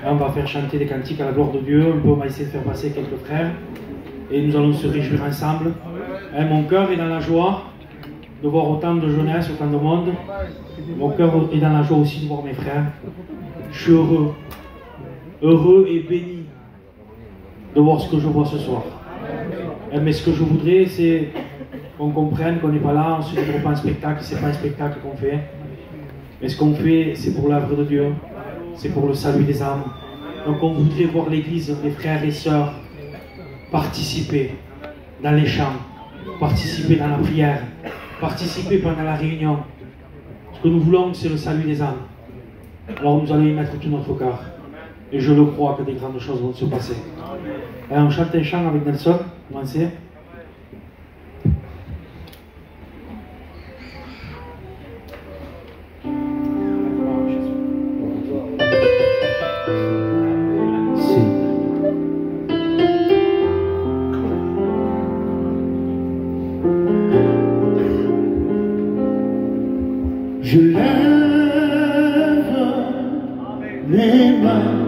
On va faire chanter des cantiques à la gloire de Dieu, on va essayer de faire passer quelques frères et nous allons se réjouir ensemble. Mon cœur est dans la joie de voir autant de jeunesse, autant de monde. Mon cœur est dans la joie aussi de voir mes frères. Je suis heureux et béni de voir ce que je vois ce soir. Mais ce que je voudrais, c'est qu'on comprenne qu'on n'est pas là, on ne se livre pas un spectacle, c'est pas un spectacle qu'on fait. Mais ce qu'on fait, c'est pour l'œuvre de Dieu, c'est pour le salut des âmes. Donc on voudrait voir l'Église, les frères et sœurs, participer dans les chants, participer dans la prière, participer pendant la réunion. Ce que nous voulons, c'est le salut des âmes. Alors nous allons y mettre tout notre cœur. Et je le crois que des grandes choses vont se passer. Alors on chante un chant avec Nelson, commencez. Je lève mes mains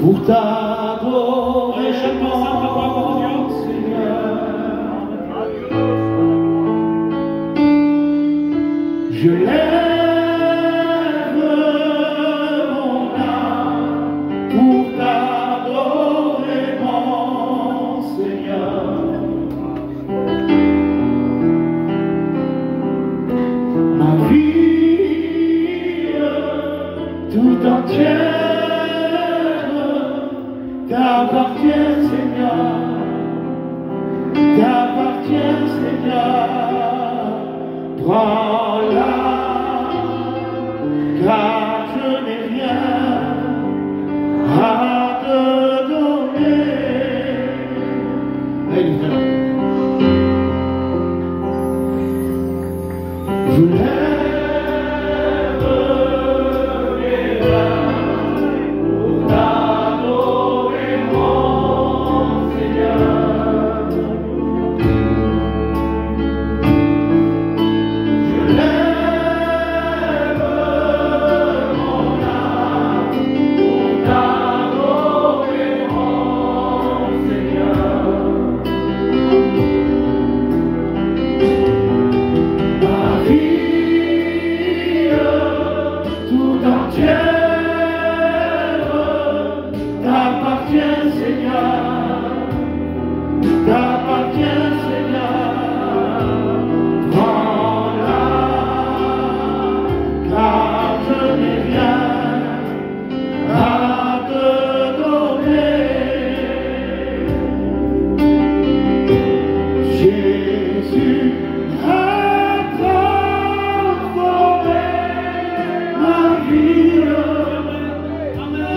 pour t'adorer, mon Seigneur. Je lève mon âme pour t'adorer, mon Seigneur. Ma vie tout entière t'appartient, Seigneur, t'appartient, Seigneur. Prends-la, car je n'ai rien à te donner. Je lève mes mains pour t'adorer, mon Seigneur. Je lève mon âme pour t'adorer, mon Seigneur. Ma vie tout entière t'appartient, Seigneur, t'appartient, Seigneur. Prends-la, car je n'ai rien à te donner. Jésus a transformé ma vie,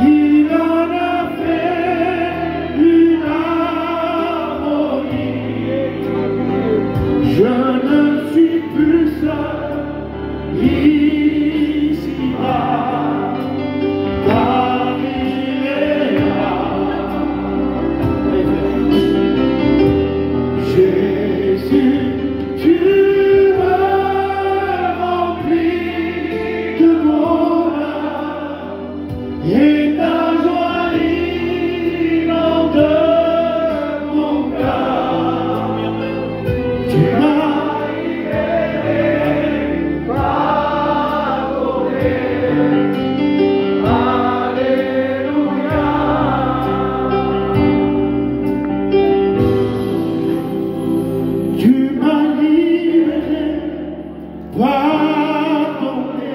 il en a fait une harmonie. Je ne suis plus seul ici-bas, car il est là. Jésus, tu me remplis de bonheur et ta joie inonde mon cœur. Tu m'as libéré, pardonné. Alléluia. Tu m'as libéré, pardonné.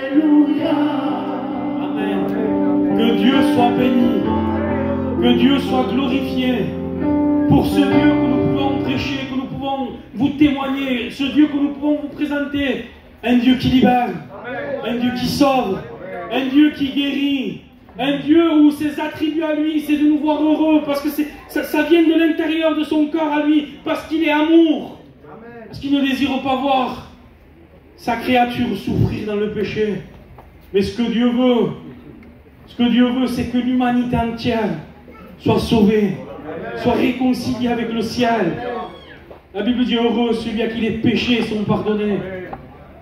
Alléluia. Amen. Que Dieu soit béni, que Dieu soit glorifié pour ce Dieu que nous pouvons prêcher, que nous pouvons vous témoigner, ce Dieu que nous pouvons vous présenter, un Dieu qui libère, un Dieu qui sauve, un Dieu qui guérit, un Dieu où ses attributs à lui, c'est de nous voir heureux, parce que ça vient de l'intérieur de son cœur à lui, parce qu'il est amour, parce qu'il ne désire pas voir sa créature souffrir dans le péché. Mais ce que Dieu veut, c'est que l'humanité entière soit sauvée, soit réconciliée avec le ciel. La Bible dit heureux celui à qui les péchés sont pardonnés.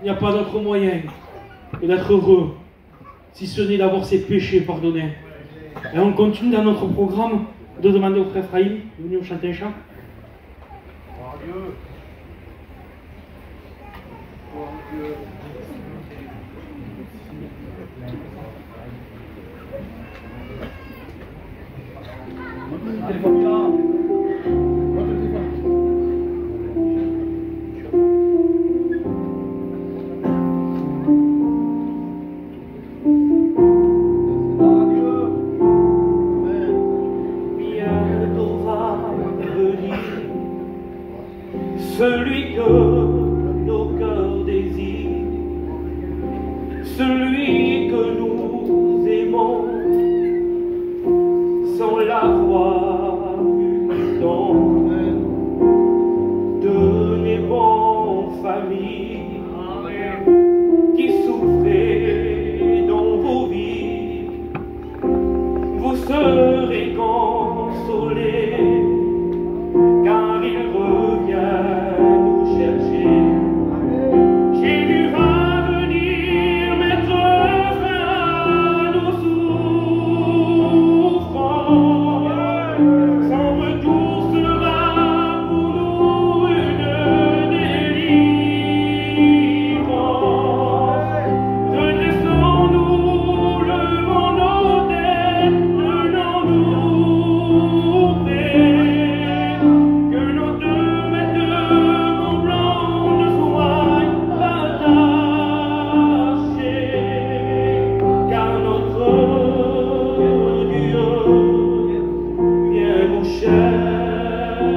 Il n'y a pas d'autre moyen. et d'être heureux, si ce n'est d'avoir ses péchés pardonnés. Et on continue dans notre programme de demander au frère Frahim de venir chanter un chant. Celui que nos cœurs désirent, celui que nous aimons, sans l'avoir vu tant de mes bonnes familles qui souffraient dans vos vies, vous serez consolés, car il revient. Jésus va venir mettre fin à nos souffrances. Son retour sera pour nous une délivrance. Redressons-nous, levons nos têtes, tenons-nous prêts, que nos deux vêtements blancs ne soient attachés, car notre Dieu vient nous chercher.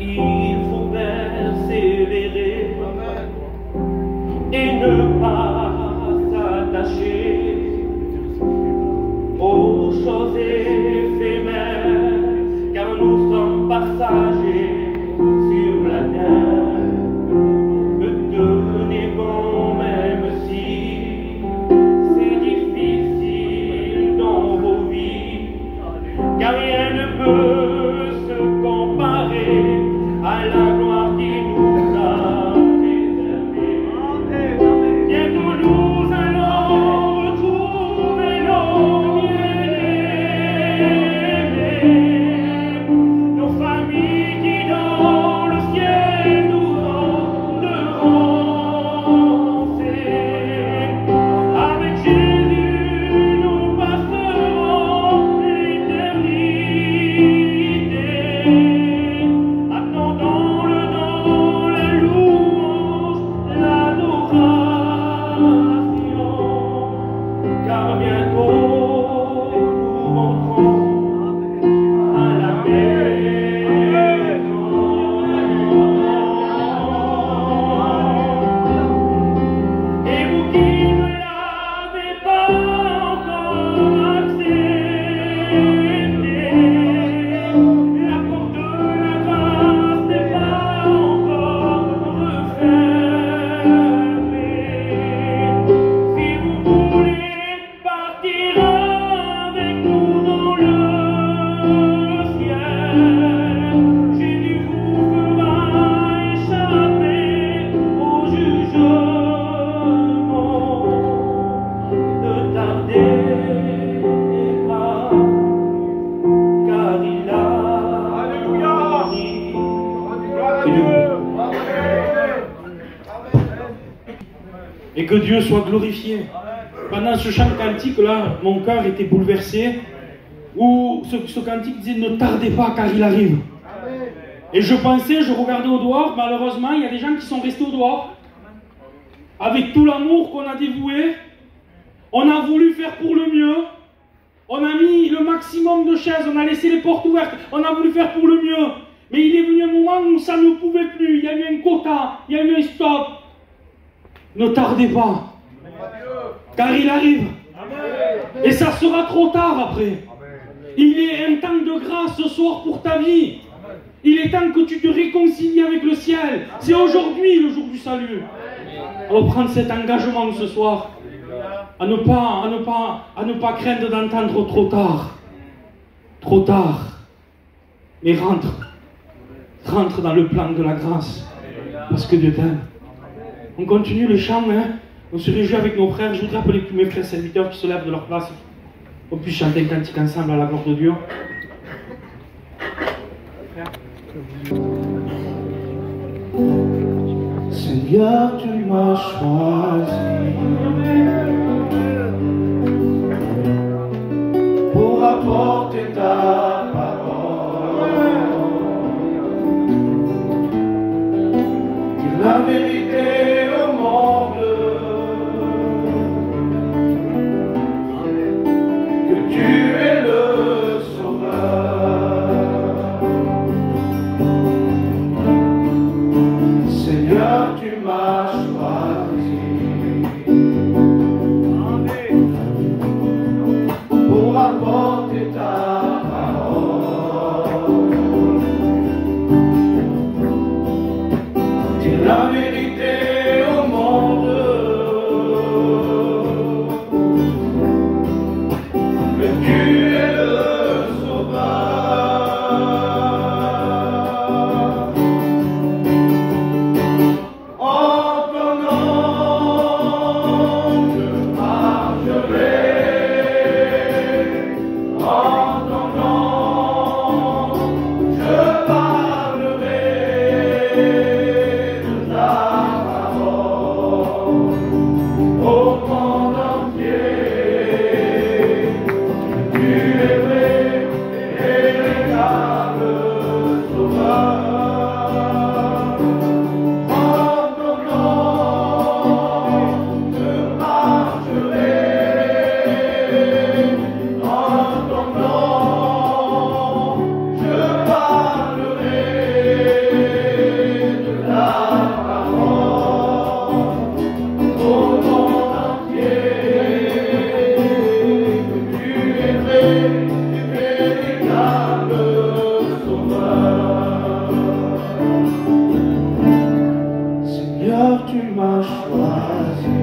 Il faut persévérer et ne pas s'attacher aux choses éphémères, car nous sommes passagers sur la terre. Tenez bon, même si c'est difficile dans vos vies, car rien ne peut se comparer à la gloire qui nous a réservée. Bientôt nous allons retrouver nos bien-aimés, nos familles qui dans le ciel nous entendront. Avec Jésus nous passerons l'éternité, attendons-le dans la louange, l'adoration, car bientôt nous rentrons à la maison. Et vous qui ne l'avez pas encore accepté, la porte de la grâce n'est pas encore refermée. Si vous voulez partir avec nous dans le ciel, Jésus vous fera échapper au jugement. Ne tardez pas, car il a Et que Dieu soit glorifié. Pendant ce chant cantique-là, mon cœur était bouleversé, où ce cantique disait « Ne tardez pas car il arrive ». Et je pensais, je regardais au dehors, malheureusement, il y a des gens qui sont restés au dehors. Avec tout l'amour qu'on a dévoué, on a voulu faire pour le mieux, on a mis le maximum de chaises, on a laissé les portes ouvertes, on a voulu faire pour le mieux. Mais il est venu un moment où ça ne pouvait plus, il y a eu un quota, il y a eu un stop. Ne tardez pas, car il arrive. Et ça sera trop tard après. Il est un temps de grâce ce soir pour ta vie. Il est temps que tu te réconcilies avec le ciel. C'est aujourd'hui le jour du salut. On va prendre cet engagement ce soir. À ne pas craindre d'entendre trop tard. Trop tard. Mais rentre. rentre dans le plan de la grâce, parce que Dieu t'aime. On continue les chants, hein? On se réjouit avec nos frères. Je voudrais appeler tous mes frères serviteurs qui se lèvent de leur place. On puisse chanter un cantique ensemble à la gloire de Dieu. Seigneur, tu m'as choisi pour apporter ta parole, dire la vérité au monde, que tu es le sauveur. Seigneur, tu m'as choisi pour apporter ta parole, dire la vérité au monde, que tu es le sauveur. Seigneur, tu m'as choisi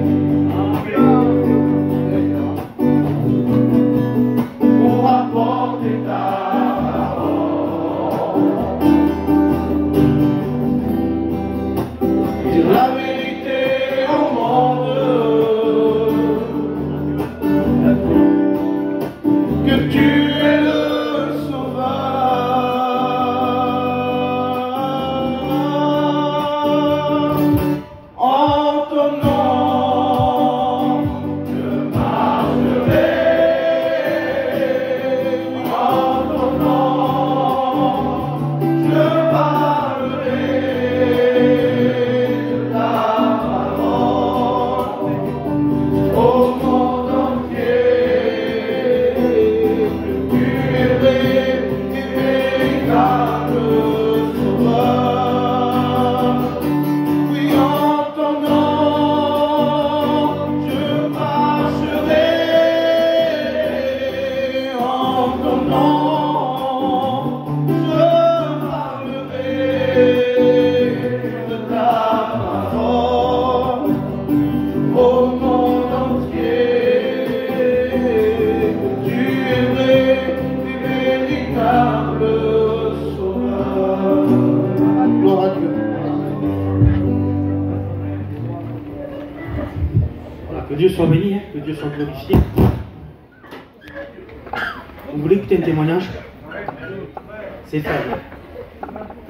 pour apporter ta parole, dire la vérité au monde, que tu es le sauveur. En ton nom, je marcherai. En ton nom, je parlerai de ta parole au monde entier. Que tu es vrai et véritable sauveur. Oui, en ton nom, je marcherai. En ton nom, je parlerai de ta parole au monde entier. Que tu es vrai et véritable sauveur. Gloire à Dieu. Voilà, que Dieu soit béni, hein, que Dieu soit glorifié. Vous voulez écouter un témoignage? C'est faible.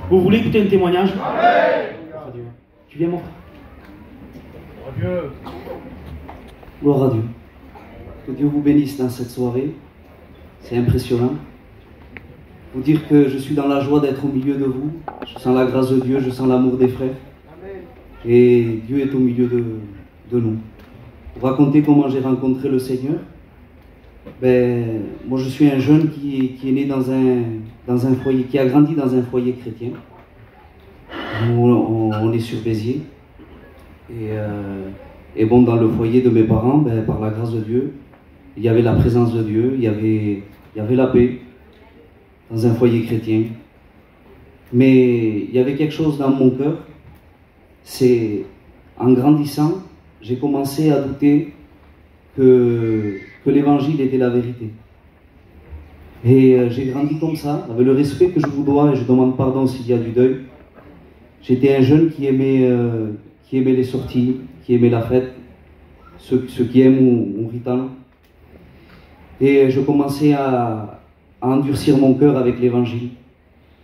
Vous voulez écouter un témoignage? Dieu. Tu viens, mon frère? Gloire à Dieu. Que Dieu vous bénisse dans cette soirée. C'est impressionnant. Vous dire que je suis dans la joie d'être au milieu de vous. Je sens la grâce de Dieu, je sens l'amour des frères. Et Dieu est au milieu de nous. Pour raconter comment j'ai rencontré le Seigneur, moi je suis un jeune qui est né dans un foyer, qui a grandi dans un foyer chrétien. On est sur Béziers. Et bon, dans le foyer de mes parents, par la grâce de Dieu, il y avait la présence de Dieu, il y avait la paix dans un foyer chrétien. Mais il y avait quelque chose dans mon cœur, c'est en grandissant, j'ai commencé à douter que l'évangile était la vérité. Et j'ai grandi comme ça, avec le respect que je vous dois, et je demande pardon s'il y a du deuil. J'étais un jeune qui aimait les sorties, qui aimait la fête, ceux qui aiment mon ritan. Et je commençais à endurcir mon cœur avec l'évangile,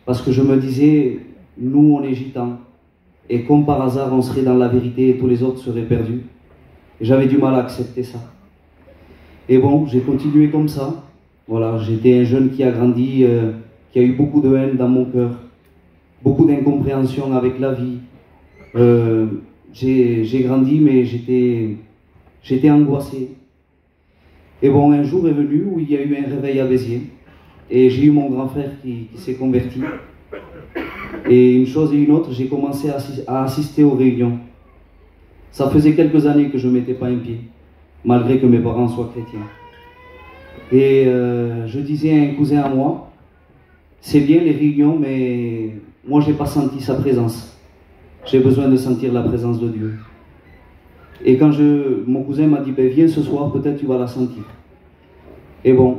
parce que je me disais, nous on est gitans, et comme par hasard on serait dans la vérité et tous les autres seraient perdus. Et j'avais du mal à accepter ça. Et bon, j'ai continué comme ça. Voilà, j'étais un jeune qui a grandi, qui a eu beaucoup de haine dans mon cœur, beaucoup d'incompréhension avec la vie. J'ai grandi, mais j'étais angoissé. Et bon, un jour est venu où il y a eu un réveil à Béziers, et j'ai eu mon grand frère qui s'est converti. Et une chose et une autre, j'ai commencé à assister aux réunions. Ça faisait quelques années que je ne mettais pas un pied, malgré que mes parents soient chrétiens. Et je disais à un cousin à moi, c'est bien les réunions, mais moi je n'ai pas senti sa présence. J'ai besoin de sentir la présence de Dieu. Et quand mon cousin m'a dit, ben, viens ce soir, peut-être tu vas la sentir. Et bon,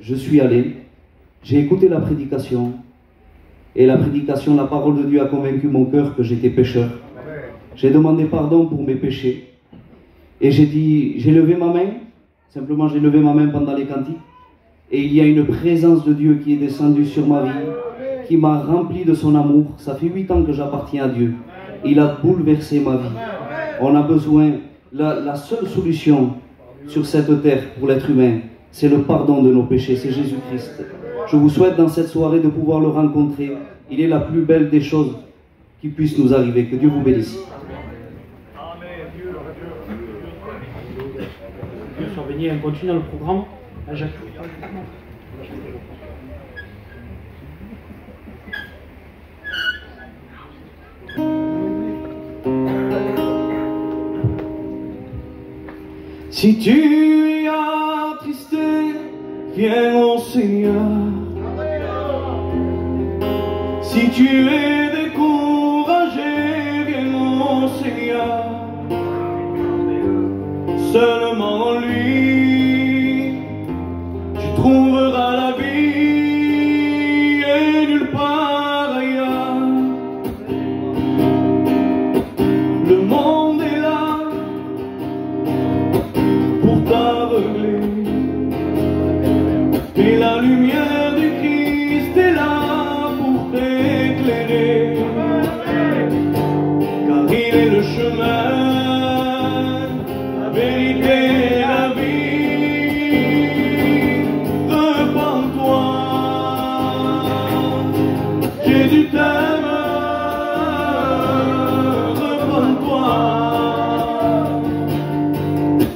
je suis allé, j'ai écouté la prédication, et la prédication, la parole de Dieu a convaincu mon cœur que j'étais pécheur. J'ai demandé pardon pour mes péchés, et j'ai levé ma main, simplement j'ai levé ma main pendant les cantiques, et il y a une présence de Dieu qui est descendue sur ma vie, qui m'a rempli de son amour. Ça fait 8 ans que j'appartiens à Dieu. Il a bouleversé ma vie. On a besoin, la seule solution sur cette terre pour l'être humain, c'est le pardon de nos péchés, c'est Jésus-Christ. Je vous souhaite dans cette soirée de pouvoir le rencontrer. Il est la plus belle des choses qui puissent nous arriver. Que Dieu vous bénisse. Dieu soit béni, on continue dans le programme. Jacques. Si tu es attristé, viens au Seigneur. Si tu es découragé, viens au Seigneur. Seulement en lui, tu trouveras la vie et nulle part ailleurs. Le monde est là pour t'aveugler, mais la lumière du Christ est là pour t'éclairer, car il est le chemin, la vérité, la vie. Repends-toi, Jésus t'aime, repends-toi.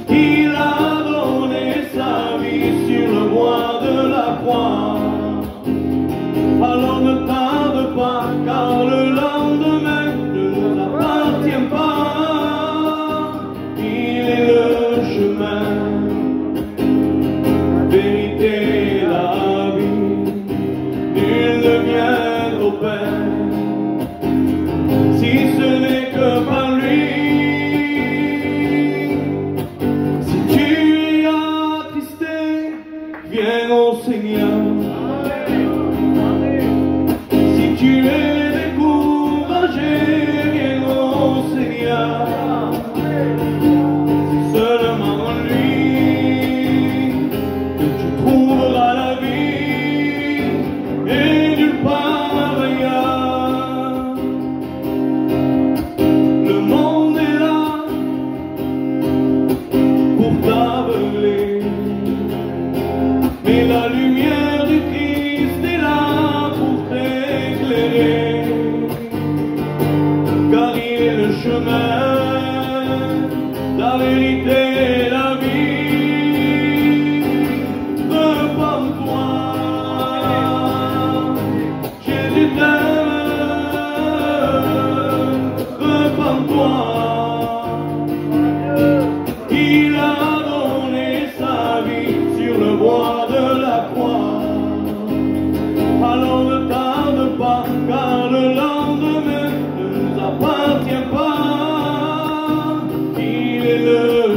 Il a donné sa vie sur le bois de la croix. Alors ne tarde pas, car le lendemain ne nous appartient pas. Il est le chemin, la vérité, la vie. Nul ne vient au Père si ce n'est que par lui. Si tu es attristé, viens au Seigneur. Si tu es découragé, viens au Seigneur. Seulement en lui, tu trouveras la vie et nulle part ailleurs. Le monde est là pour t'aveugler, mais la lumière du Christ est là pour t'éclairer, car il est le chemin, la vérité, la vie. Repends-toi, Jésus t'aime, repends-toi. Il a donné sa vie sur le bois de la croix. Alors ne tarde pas, car le lendemain ne nous appartient pas. Il est le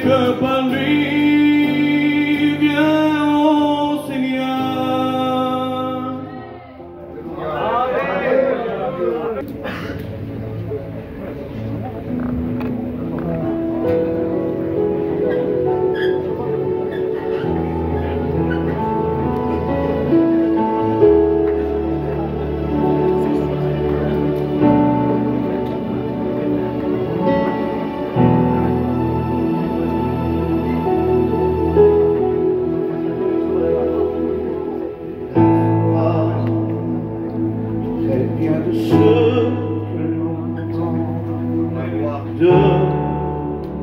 que par lui vient au Seigneur. Bien de ce que l'on entend de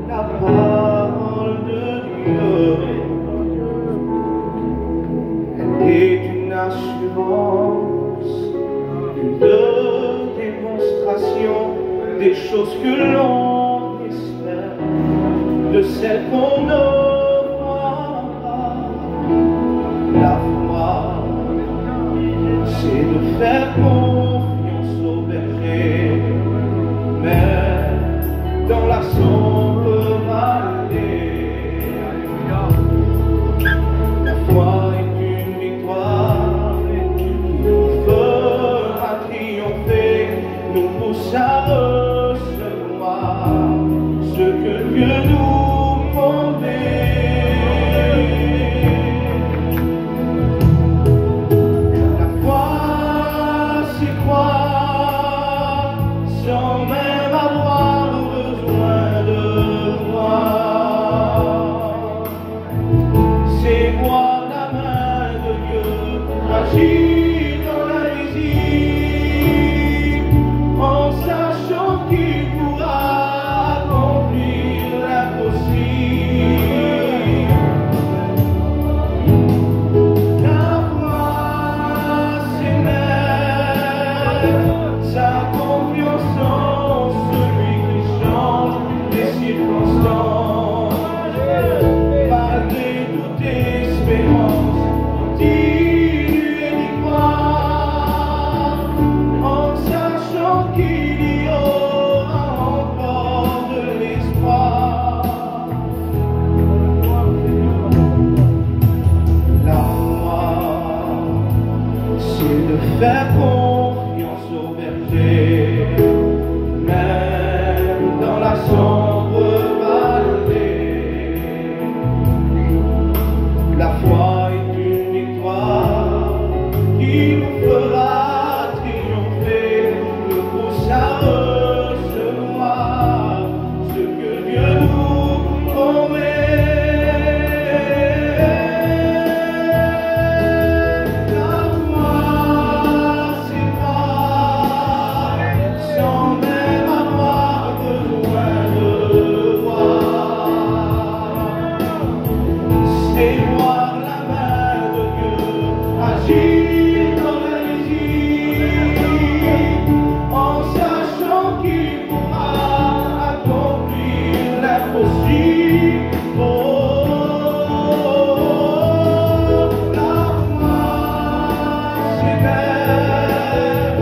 la parole de Dieu, elle est une assurance, une démonstration des choses que l'on espère, de celles qu'on ne voit pas. La foi, c'est de faire confiance au berger, mais dans la sombre vallée. La foi est une victoire qui nous fera triompher, nous pousse à recevoir ce que Dieu nous promet. Sans même avoir besoin de voir, c'est voir la main de Dieu agir dans l'invisible, en sachant qu'il pourra accomplir l'impossible. La foi, c'est mettre sa confiance en celui qui change les circonstances. Malgré toute espérance, continuer d'y croire, en sachant qu'il y aura encore de l'espoir. La foi, c'est de faire confiance au berger, même dans la sombre vallée. La foi est une victoire qui nous fera triompher, nous pousse à recevoir ce que Dieu nous promet. La foi, c'est croire sans même avoir besoin de voir. C'est voir la main de Dieu agir dans l'invisible, en sachant qu'il pourra accomplir l'impossible. Oh, la foi, c'est mettre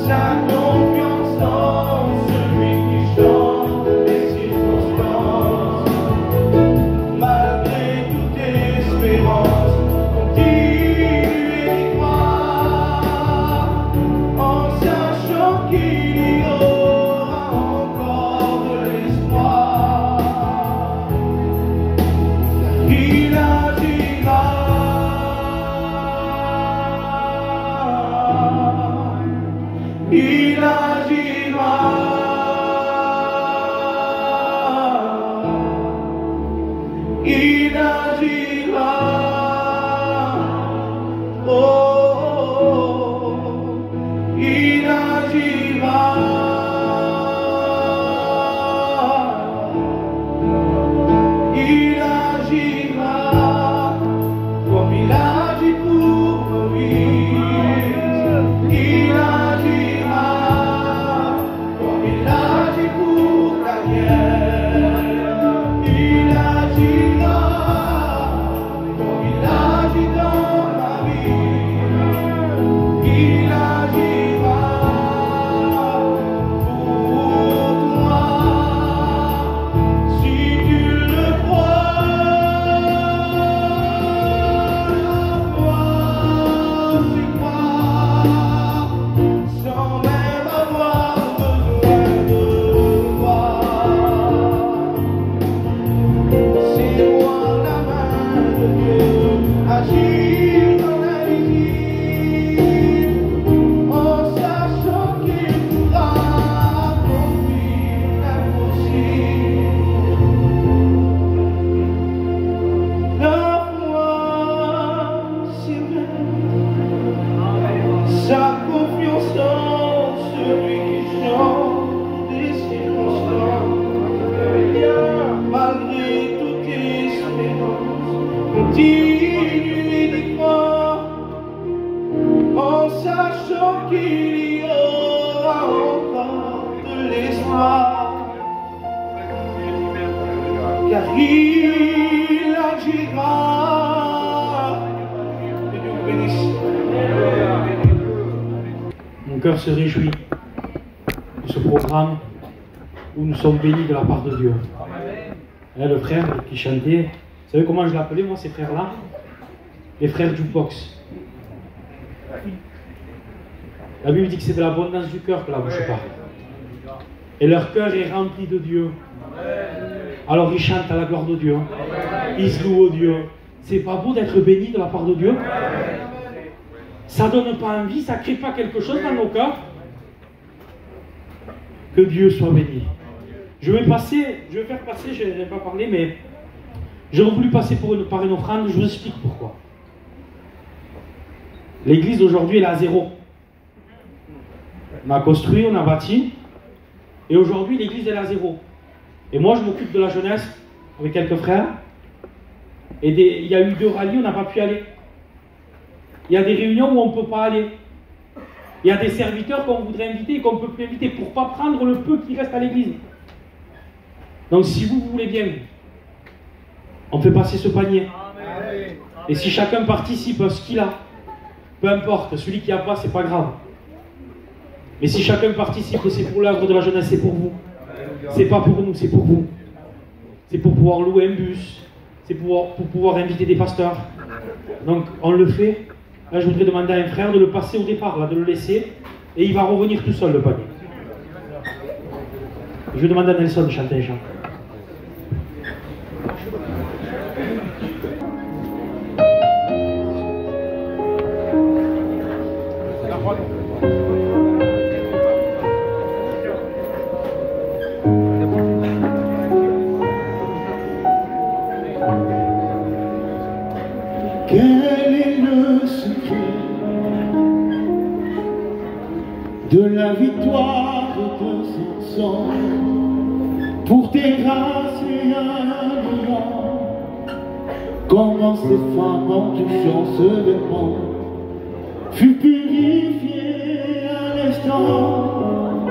sa confiance en celui qui change les circonstances. Malgré toute espérance, continuer d'y croire, en sachant qu'il y aura encore de l'espoir. Il agira, il agira, il agira. Oh, il agira. Il agira comme il agit pour Moïse. Il agira comme il agit pour Daniel. Il agira. car il agira. Que Dieu vous bénisse. Mon cœur se réjouit de ce programme où nous sommes bénis de la part de Dieu. Là, le frère qui chantait, vous savez comment je l'appelais moi ces frères-là? Les frères du box. La Bible dit que c'est de l'abondance du cœur que la bouche parle. Et leur cœur est rempli de Dieu. Alors ils chantent à la gloire de Dieu. Ils se louent au Dieu. C'est pas beau d'être béni de la part de Dieu? Ça donne pas envie, ça crée pas quelque chose dans nos cœurs? Que Dieu soit béni. Je vais faire passer, je n'ai pas parlé, mais j'aurais voulu passer par une offrande, je vous explique pourquoi. L'église aujourd'hui elle est à zéro. On a construit, on a bâti, et aujourd'hui l'église elle est à zéro. Et moi je m'occupe de la jeunesse avec quelques frères, et il y a eu 2 rallyes, on n'a pas pu aller. Il y a des réunions où on ne peut pas aller. Il y a des serviteurs qu'on voudrait inviter et qu'on ne peut plus inviter pour ne pas prendre le peu qui reste à l'église. Donc si vous voulez bien, on fait passer ce panier. Et si chacun participe à ce qu'il a, peu importe, celui qui n'a pas, c'est pas grave. Mais si chacun participe, c'est pour l'œuvre de la jeunesse, c'est pour vous. C'est pas pour nous, c'est pour vous. C'est pour pouvoir louer un bus, c'est pour pouvoir inviter des pasteurs. Donc on le fait. Là, je voudrais demander à un frère de le passer au départ, là, de le laisser, et il va revenir tout seul, le panier. Je vais demander à Nelson de chanter un chant. Quel est le secret de la victoire de Samson? Pour tes grâces et un lion, comment ces femmes en touchant ce vêtement fut purifiée à l'instant?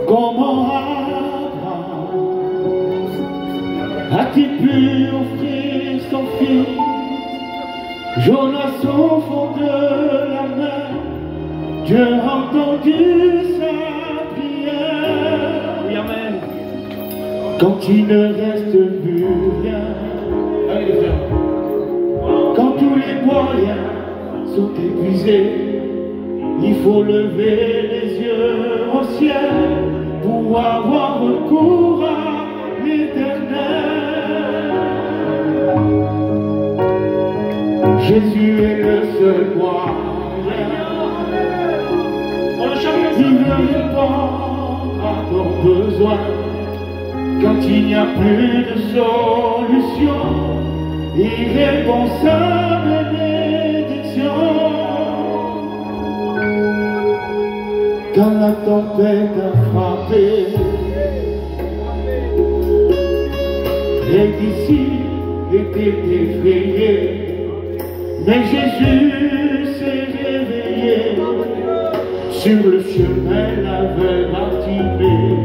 Comment Abraham a-t-il pu offrir son fils? Jonas au fond de la mer, Dieu a entendu sa prière. Oui, amen. Quand il ne reste plus rien, allez les frères. Quand tous les moyens sont épuisés, il faut lever les yeux au ciel pour avoir recours à l'Éternel. Jésus est le seul moyen. Il veut répondre à ton besoin. Quand il n'y a plus de solution, il répond sa bénédiction. Quand la tempête a frappé, les disciples étaient effrayés, mais Jésus s'est réveillé. Sur le chemin, l'aveugle Bartimée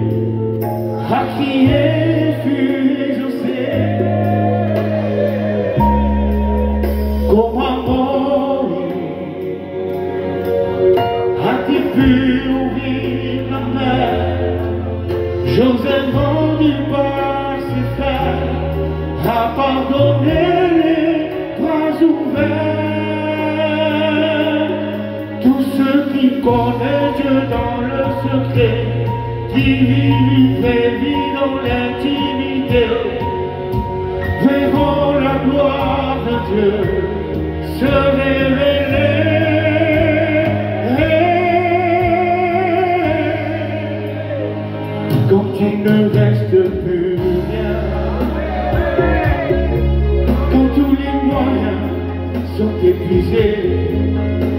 a crié, fut exaucé. Comment mourir a-t-il pu ouvrir la mer? Joseph rendu par ses frères a pardonné les bras ouverts. Tous ceux qui connaissent Dieu dans le secret, qui vivent très vite dans l'intimité, verront la gloire de Dieu se révéler. Quand il ne reste plus rien, quand tous les moyens sont épuisés,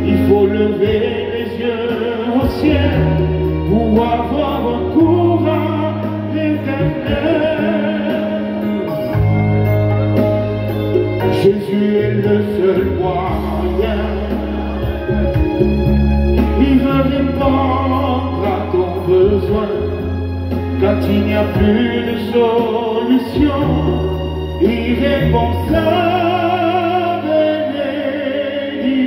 il faut lever les yeux au ciel pour avoir recours à l'Éternel. Jésus est le seul moyen. Il veut répondre à ton besoin. Quand il n'y a plus de solution, il répond sa bénédiction.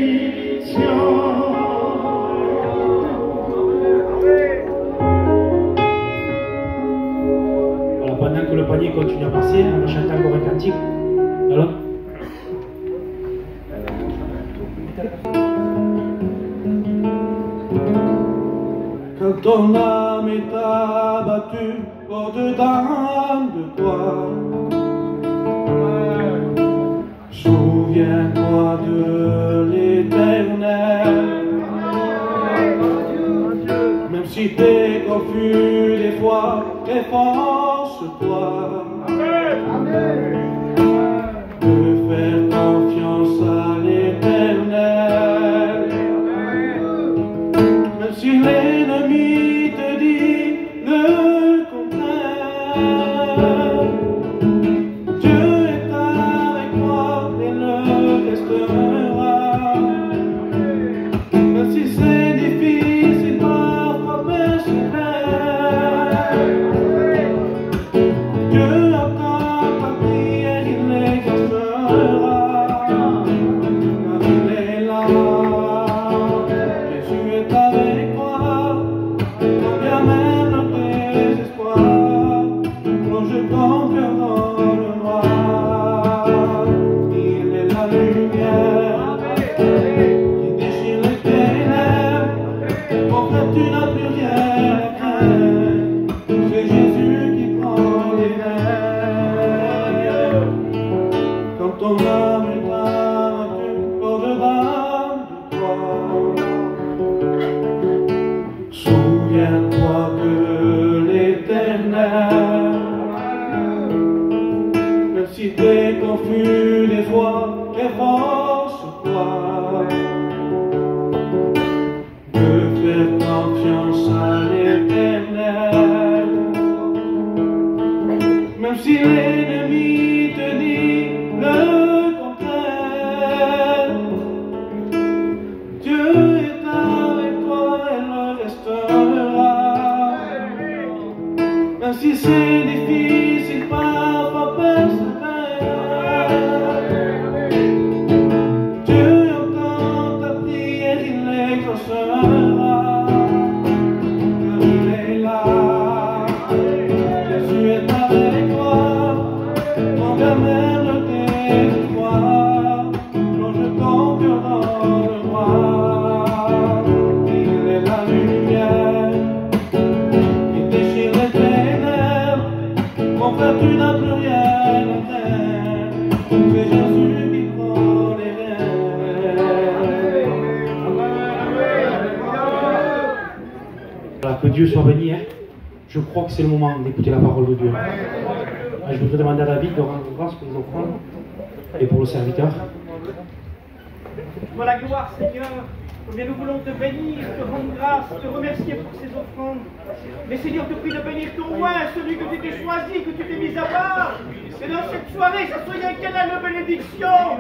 Voilà, pendant que le panier continue à passer, on va chanter encore un cantique. Alors, quand ton âme est abattue au-dedans de toi, souviens-toi de l'Éternel. Même si t'es confus des fois, efforce-toi de faire confiance à l'Éternel. Même si l'ennemi te dit le contraire, Dieu est avec toi et le restera. Même si c'est difficile, parfois persévère. Dieu entend ta prière, il l'exaucera. Car il est là, Jésus est avec toi. Quand bien même le désespoir plonge ton cœur dans le noir, il est la lumière qui déchire les ténèbres. Pour que tu n'as plus rien à craindre, c'est Jésus qui prend les rênes. Quand ton âme est abattue au-dedans de toi, souviens-toi de l'Éternel. Même si t'es confus des fois, efforce-toi de faire confiance à l'Éternel. Même si l'ennemi te dit le contraire, Dieu est avec toi et le restera. Même si c'est difficile, parfois persévère. Dieu entend ta prière, il l'exaucera. Car il est là, Jésus est avec toi. Quand bien même le désespoir plonge ton cœur dans le noir, il est la lumière qui déchire les ténèbres. Mon frère, tu n'as plus rien à craindre, c'est Jésus qui prend les rênes. voilà, que Dieu soit béni. Hein. Je crois que c'est le moment d'écouter la parole de Dieu. Je voudrais demander à David de rendre grâce pour les offrandes et pour le serviteur. Pour la gloire, Seigneur, combien nous voulons te bénir, te rendre grâce, te remercier pour ces offrandes. Mais Seigneur, te prie de bénir ton roi, celui que tu t'es choisi, que tu t'es mis à part. Que dans cette soirée, ça soit un canal de bénédiction.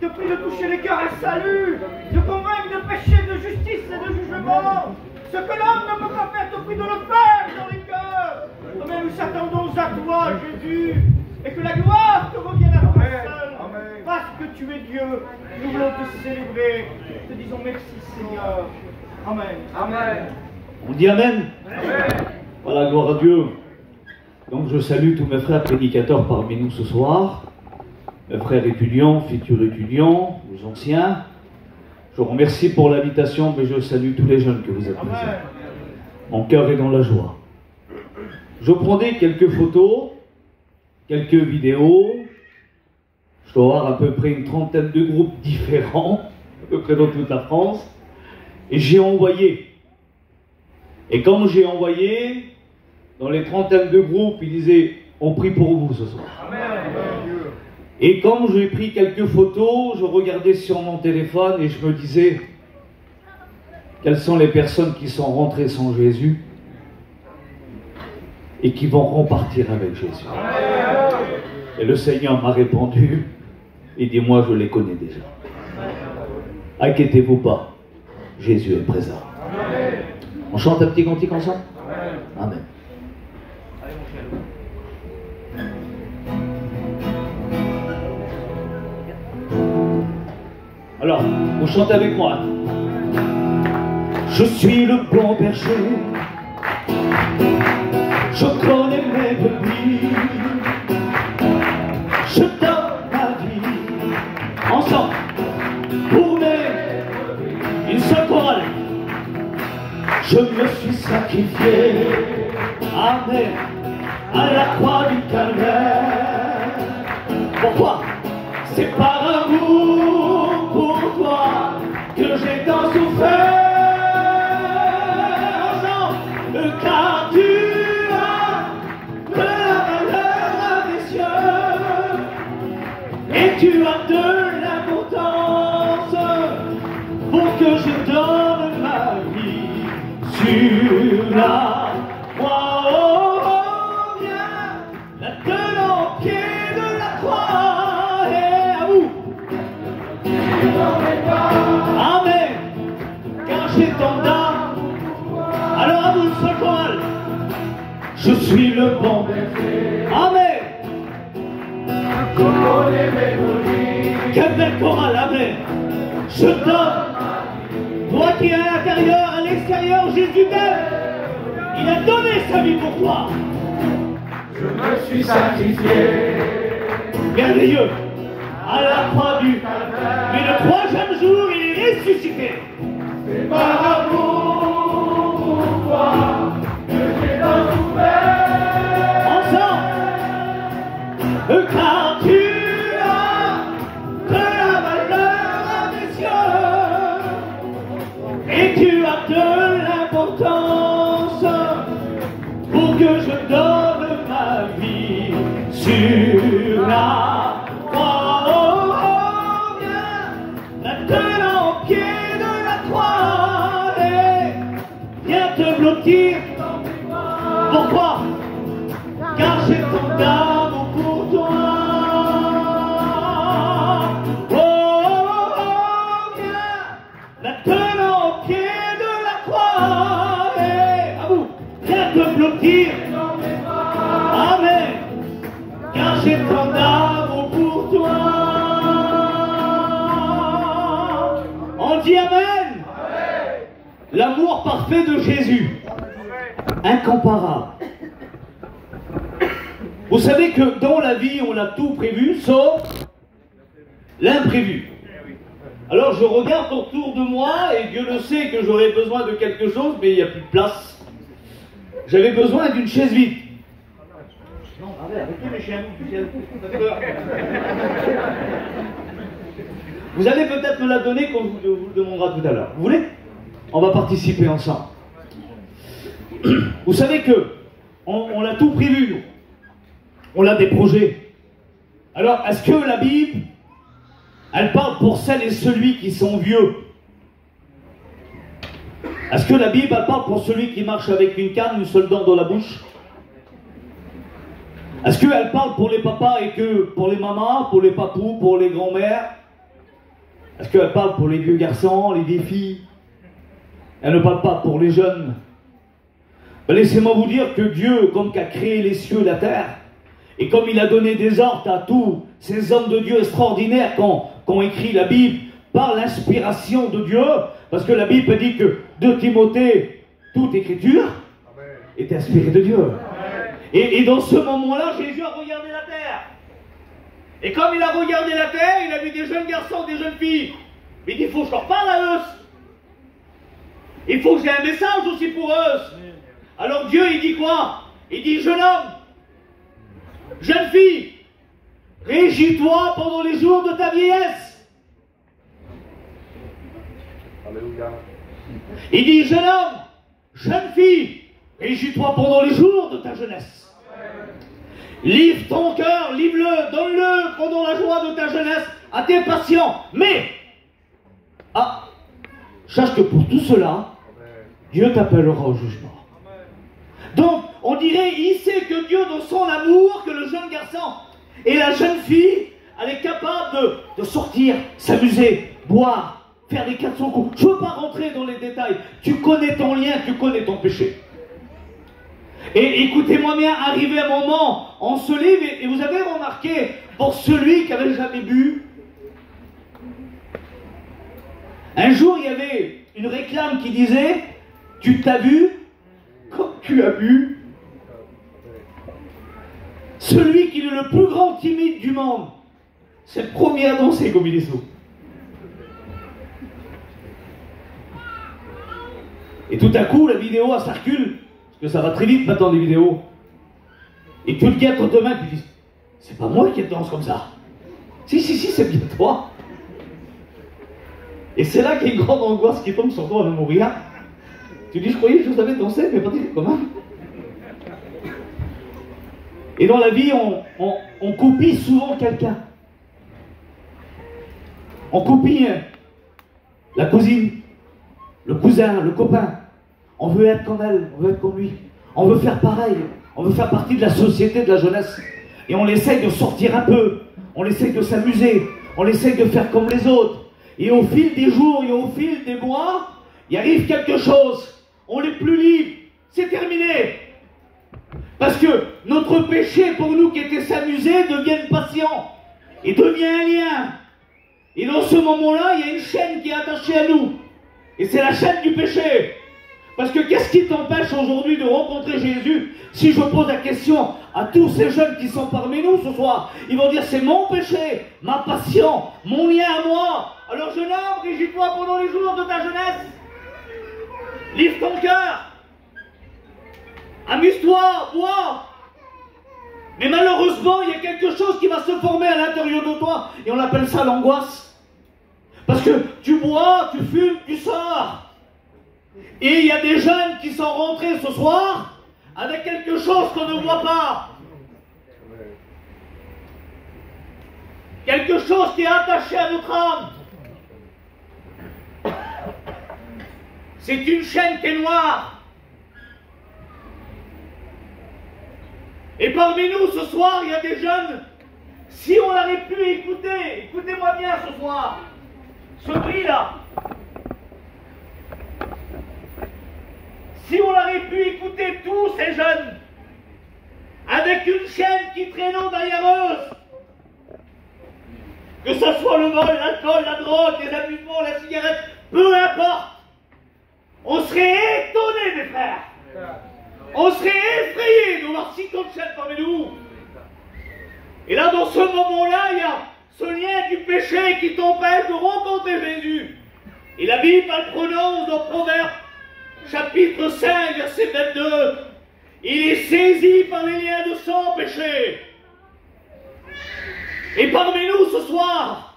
Te prie de toucher les cœurs à salut, de convaincre de péché, de justice et de jugement. Ce que l'homme ne peut pas faire, te prie de le faire dans les cœurs. Mais nous s'attendons à toi, Jésus, et que la gloire te revienne à toi seul. Parce que tu es Dieu, nous voulons te célébrer. Te disons merci, Seigneur. Amen. Amen. On dit Amen. Voilà, gloire à Dieu. Donc je salue tous mes frères prédicateurs parmi nous ce soir, mes frères étudiants, futurs étudiants, aux anciens. Je vous remercie pour l'invitation, mais je salue tous les jeunes que vous êtes présents. Mon cœur est dans la joie. Je prendrai quelques photos, quelques vidéos. Je dois avoir à peu près une trentaine de groupes différents, à peu près dans toute la France. Et j'ai envoyé. Et quand j'ai envoyé, dans les trentaines de groupes, ils disaient « On prie pour vous ce soir ». Et quand j'ai pris quelques photos, je regardais sur mon téléphone et je me disais « Quelles sont les personnes qui sont rentrées sans Jésus et qui vont repartir avec Jésus ?» Et le Seigneur m'a répondu, il dit « Moi, je les connais déjà. Inquiétez-vous pas, Jésus est présent. » On chante un petit cantique ensemble? Amen. Alors, vous chantez avec moi. Je suis le bon berger, je connais mes brebis, je donne ma vie, ensemble, pour mes, une seule chorale. Je me suis sacrifié, amen, à la croix du calvaire. Pourquoi? C'est par amour pour toi que j'ai tant souffert. Car tu as de la valeur à mes yeux et tu as de l'importance pour que je donne ma vie sur la croix. Oh, viens maintenant au pied de la croix et à vous. Amen. Car j'ai tant d'âme. Alors à vous le seul choral. Je suis le bon berger. Amen. Quelle belle chorale, amen. Je donne. Toi qui es à l'intérieur, à l'extérieur, Jésus t'aime. Il a donné sa vie pour toi. Je me suis sacrifié. Merveilleux. À la croix du calvaire. Mais le troisième jour, il est ressuscité. C'est par amour pour toi que j'ai tant souffert. Ensemble. Car tu as de la valeur à mes yeux et tu as de l'importance pour que je donne ma vie sur la croix. Oh, oh, viens maintenant au pied de la croix et viens te blottir. Pourquoi? Car j'ai tant d'amour pour toi. Oh, oh, oh, viens maintenant au pied de la croix et à vous, viens te blottir. Amen. Car j'ai tant d'amour pour toi. On dit amen. L'amour parfait de Jésus, incomparable. Vous savez que dans la vie, on a tout prévu, sauf l'imprévu. Alors je regarde autour de moi, et Dieu le sait que j'aurais besoin de quelque chose, mais il n'y a plus de place. J'avais besoin d'une chaise vide. Non, arrêtez les chiens, vous allez peut-être me la donner quand vous le demandera tout à l'heure. Vous voulez? On va participer ensemble. Vous savez que on a tout prévu, nous. On a des projets. Alors, est-ce que la Bible, elle parle pour celles et ceux qui sont vieux? Est-ce que la Bible, elle parle pour celui qui marche avec une canne, une seule dent dans la bouche? Est-ce qu'elle parle pour les papas et que pour les mamans, pour les papous, pour les grands-mères? Est-ce qu'elle parle pour les vieux garçons, les vieilles filles? Elle ne parle pas pour les jeunes. Ben, laissez-moi vous dire que Dieu, comme qu'a créé les cieux et la terre, et comme il a donné des ordres à tous ces hommes de Dieu extraordinaires qui ont écrit la Bible par l'inspiration de Dieu, parce que la Bible dit que de Timothée, toute écriture est inspirée de Dieu. Et dans ce moment-là, Jésus a regardé la terre. Et comme il a regardé la terre, il a vu des jeunes garçons, des jeunes filles. Mais il dit, il faut que je leur parle à eux. Il faut que j'ai un message aussi pour eux. Alors Dieu, il dit quoi? Il dit, jeune homme, jeune fille, régis-toi pendant les jours de ta vieillesse. Alléluia. Il dit, jeune homme, jeune fille, régis-toi pendant les jours de ta jeunesse. Livre ton cœur, livre-le, donne-le pendant la joie de ta jeunesse à tes patients. Mais, sache que pour tout cela, Dieu t'appellera au jugement. Donc, on dirait, il sait que Dieu, dans son amour, que le jeune garçon et la jeune fille, elle est capable de sortir, s'amuser, boire, faire des 400 coups. Je ne veux pas rentrer dans les détails. Tu connais ton lien, tu connais ton péché. Et écoutez-moi bien, arrivé un moment, on se livre, et vous avez remarqué, pour celui qui n'avait jamais bu, Un jour, il y avait une réclame qui disait « Tu t'as vu comme tu as bu ». Celui qui est le plus grand timide du monde, c'est le premier à danser comme il est sous. Et tout à coup, la vidéo, elle circule, parce que ça va très vite maintenant, les vidéos. Et tu le guettes entre mains, tu dis, c'est pas moi qui danse comme ça. Si, c'est bien toi. Et c'est là qu'il y a une grande angoisse qui tombe sur toi de mourir. Tu dis, je croyais que je savais danser, mais pas dire comment. Et dans la vie, on copie souvent quelqu'un. On copie la cousine, le cousin, le copain. On veut être comme elle, on veut être comme lui. On veut faire pareil. On veut faire partie de la société, de la jeunesse. Et on essaye de sortir un peu. On essaye de s'amuser. On essaye de faire comme les autres. Et au fil des jours et au fil des mois, il arrive quelque chose. On n'est plus libre. C'est terminé. Parce que notre péché, pour nous qui était s'amuser, devient une passion. Et devient un lien. Et dans ce moment-là, il y a une chaîne qui est attachée à nous. Et c'est la chaîne du péché. Parce que qu'est-ce qui t'empêche aujourd'hui de rencontrer Jésus? Si je pose la question à tous ces jeunes qui sont parmi nous ce soir, ils vont dire c'est mon péché, ma passion, mon lien à moi. Alors jeune homme, régis-toi pendant les jours de ta jeunesse. Livre ton cœur. Amuse-toi, bois. Mais malheureusement, il y a quelque chose qui va se former à l'intérieur de toi. Et on appelle ça l'angoisse. Parce que tu bois, tu fumes, tu sors. Et il y a des jeunes qui sont rentrés ce soir avec quelque chose qu'on ne voit pas. Quelque chose qui est attaché à notre âme. C'est une chaîne qui est noire. Et parmi nous ce soir, il y a des jeunes, si on avait pu écouter, écoutez-moi bien ce soir, ce bruit-là. Si on aurait pu écouter tous ces jeunes, avec une chaîne qui traînant derrière eux, que ce soit le vol, l'alcool, la drogue, les amusements, la cigarette, peu importe, on serait étonnés, mes frères. On serait effrayés de voir si tant de chaînes parmi nous. Et là, dans ce moment-là, il y a ce lien du péché qui t'empêche de rencontrer Jésus. Et la Bible, elle prononce dans Proverbes, chapitre 5, verset 22, il est saisi par les liens de son péché. Et parmi nous ce soir,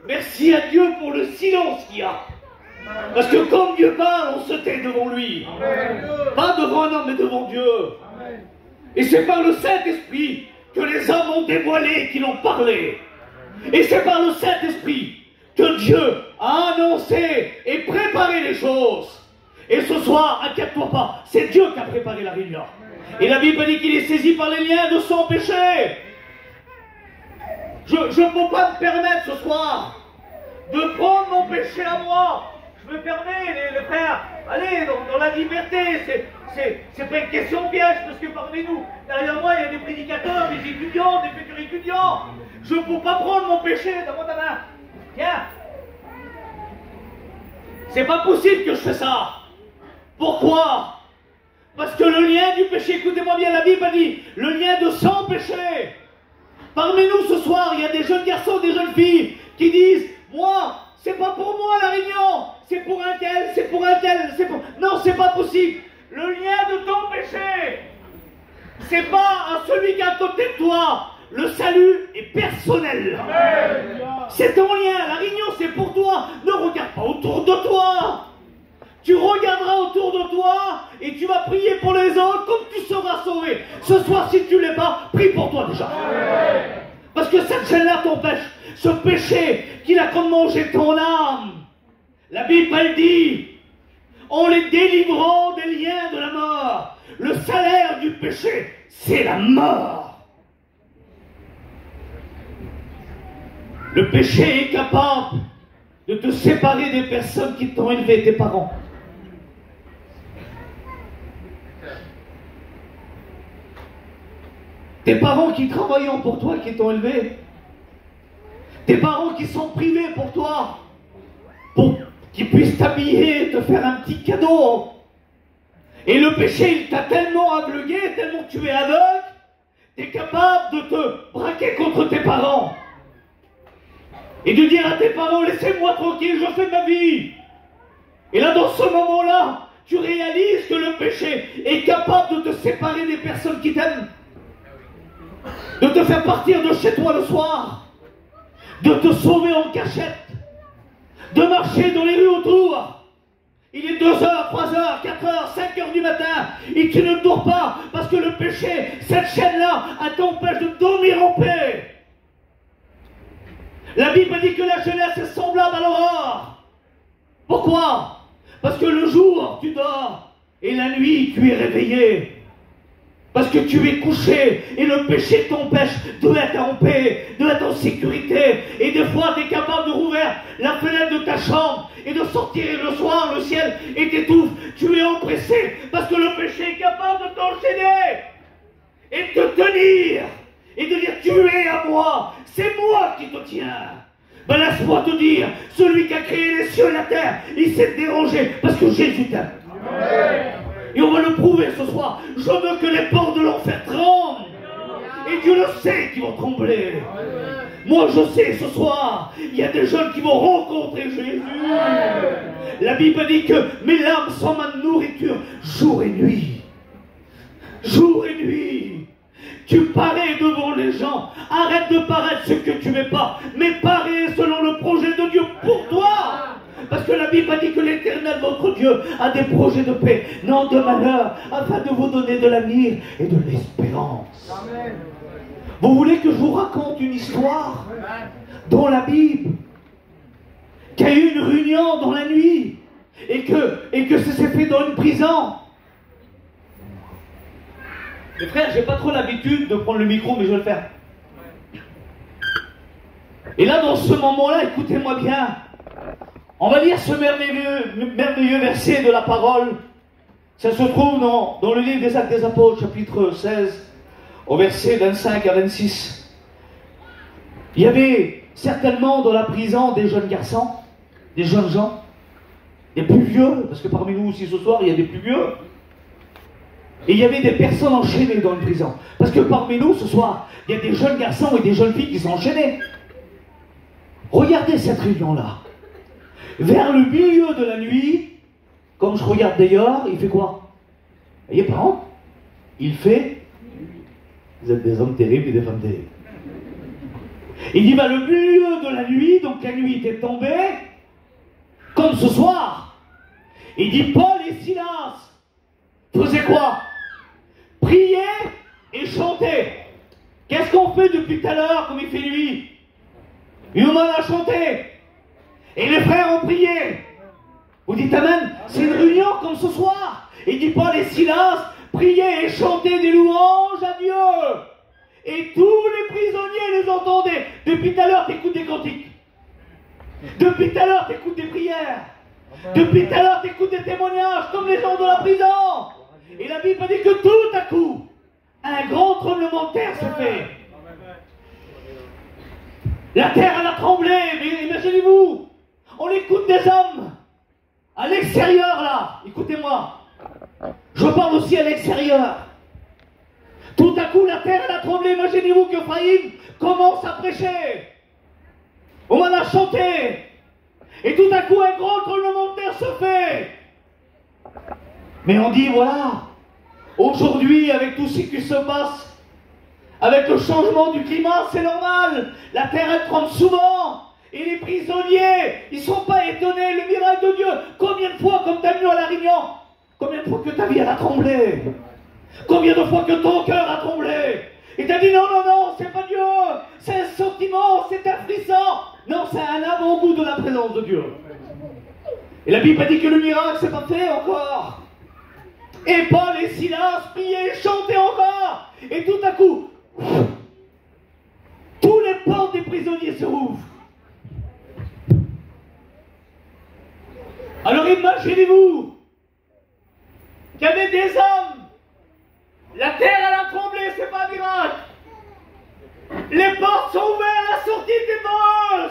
merci à Dieu pour le silence qu'il y a. Parce que comme Dieu parle, on se tait devant lui. Pas devant un homme, mais devant Dieu. Et c'est par le Saint-Esprit que les hommes ont dévoilé, qu'ils ont parlé. Et c'est par le Saint-Esprit que Dieu a annoncé et préparé les choses. Et ce soir, inquiète-toi pas, c'est Dieu qui a préparé la réunion. Et la Bible dit qu'il est saisi par les liens de son péché. Je ne peux pas me permettre ce soir de prendre mon péché à moi. Je me permets, les frères, allez, dans la liberté, c'est pas une question piège, parce que parmi nous, derrière moi, il y a des prédicateurs, des étudiants, des futurs étudiants. Je ne peux pas prendre mon péché dans ta main. Tiens. C'est pas possible que je fasse ça. Pourquoi? Parce que le lien du péché, écoutez-moi bien, la Bible dit, le lien de son péché. Parmi nous ce soir, il y a des jeunes garçons, des jeunes filles qui disent, moi, c'est pas pour moi la réunion, c'est pour un tel, c'est pour un tel, c'est pour... Non, c'est pas possible. Le lien de ton péché, c'est pas à celui qui est à côté de toi. Le salut est personnel. C'est ton lien, la réunion c'est pour toi. Ne regarde pas autour de toi. Tu regarderas autour de toi et tu vas prier pour les autres comme tu seras sauvé. Ce soir, si tu ne l'es pas, prie pour toi déjà. Parce que cette chaîne-là t'empêche. Ce péché qu'il a comme mangé ton âme. La Bible, elle dit, en les délivrant des liens de la mort, le salaire du péché, c'est la mort. Le péché est capable de te séparer des personnes qui t'ont élevé, tes parents. Tes parents qui travaillent pour toi, qui t'ont élevé. Tes parents qui sont privés pour toi, qui puisse t'habiller, te faire un petit cadeau. Et le péché, il t'a tellement aveuglé, tellement tu es aveugle, tu es capable de te braquer contre tes parents. Et de dire à tes parents, laissez-moi tranquille, je fais ma vie. Et là, dans ce moment-là, tu réalises que le péché est capable de te séparer des personnes qui t'aiment, de te faire partir de chez toi le soir, de te sauver en cachette, de marcher dans les rues autour. Il est 2h, 3h, 4h, 5h du matin et tu ne dors pas parce que le péché, cette chaîne-là, t'empêche de dormir en paix. La Bible dit que la jeunesse est semblable à l'aurore. Pourquoi? Parce que le jour, tu dors et la nuit, tu es réveillé. Parce que tu es couché et le péché t'empêche d'être en paix, d'être en sécurité. Et des fois, tu es capable de rouvrir la fenêtre de ta chambre et de sortir et le soir, le ciel et t'étouffe. Tu es oppressé parce que le péché est capable de t'enchaîner et de te tenir et de dire tu es à moi, c'est moi qui te tiens. Ben laisse-moi te dire, celui qui a créé les cieux et la terre, il s'est dérangé parce que Jésus t'aime. Et on va le prouver ce soir. Je veux que les portes de l'enfer tremblent. Et Dieu le sait qu'ils vont trembler. Moi je sais ce soir, il y a des jeunes qui vont rencontrer Jésus. La Bible dit que mes larmes sont ma nourriture jour et nuit. Jour et nuit. Tu parais devant les gens. Arrête de paraître ce que tu n'es pas. Mais parais selon le projet de Dieu pour toi. Parce que la Bible a dit que l'Éternel, votre Dieu, a des projets de paix, non de malheur, afin de vous donner de l'avenir et de l'espérance. Vous voulez que je vous raconte une histoire dans la Bible, qu'il y a eu une réunion dans la nuit et que ça s'est fait dans une prison? Les frères, j'ai pas trop l'habitude de prendre le micro, mais je vais le faire. Et là, dans ce moment-là, écoutez-moi bien. On va lire ce merveilleux verset de la parole. Ça se trouve dans le livre des Actes des Apôtres, chapitre 16, au verset 25 à 26. Il y avait certainement dans la prison des jeunes garçons, des jeunes gens, des plus vieux, parce que parmi nous aussi ce soir, il y a des plus vieux. Et il y avait des personnes enchaînées dans une prison. Parce que parmi nous ce soir, il y a des jeunes garçons et des jeunes filles qui sont enchaînés. Regardez cette réunion-là. Vers le milieu de la nuit, comme je regarde d'ailleurs, il fait quoi? Vous voyez, parents? Il fait... Vous êtes des hommes terribles et des femmes terribles. Il dit, le milieu de la nuit, donc la nuit était tombée, comme ce soir. Il dit, Paul et Silas faisaient quoi? Prier et chanter. Qu'est-ce qu'on fait depuis tout à l'heure, comme il fait nuit? Une main a chanté. Et les frères ont prié. Vous dites amen? C'est une réunion comme ce soir. Il dit Paul et Silas priaient et chantaient des louanges à Dieu. Et tous les prisonniers les entendaient. Depuis tout à l'heure, tu écoutes des cantiques. Depuis tout à l'heure, tu écoutes des prières. Depuis tout à l'heure, tu écoutes des témoignages comme les gens de la prison. Et la Bible dit que tout à coup, un grand tremblement de terre se fait. La terre, elle a tremblé. Mais imaginez-vous, on écoute des hommes à l'extérieur là. Écoutez-moi. Je parle aussi à l'extérieur. Tout à coup, la terre, elle a tremblé. Imaginez-vous que Pharaïm commence à prêcher. On m'en a chanté. Et tout à coup, un grand tremblement de terre se fait. Mais on dit, voilà, aujourd'hui, avec tout ce qui se passe, avec le changement du climat, c'est normal. La terre, elle tremble souvent. Et les prisonniers, ils ne sont pas étonnés. Le miracle de Dieu, combien de fois, comme tu as venu à La Réunion, combien de fois que ta vie, elle a tremblé? Combien de fois que ton cœur a tremblé? Et tu as dit, non, non, non, c'est pas Dieu. C'est un sentiment, c'est un frisson. Non, c'est un avant-goût de la présence de Dieu. Et la Bible dit que le miracle, c'est pas fait encore. Et Paul et Silas priaient, chantaient encore. Et tout à coup, tous les portes des prisonniers se rouvrent. Alors imaginez-vous qu'il y avait des hommes. La terre, elle a tremblé, c'est pas un miracle. Les portes sont ouvertes, la sortie est devant eux.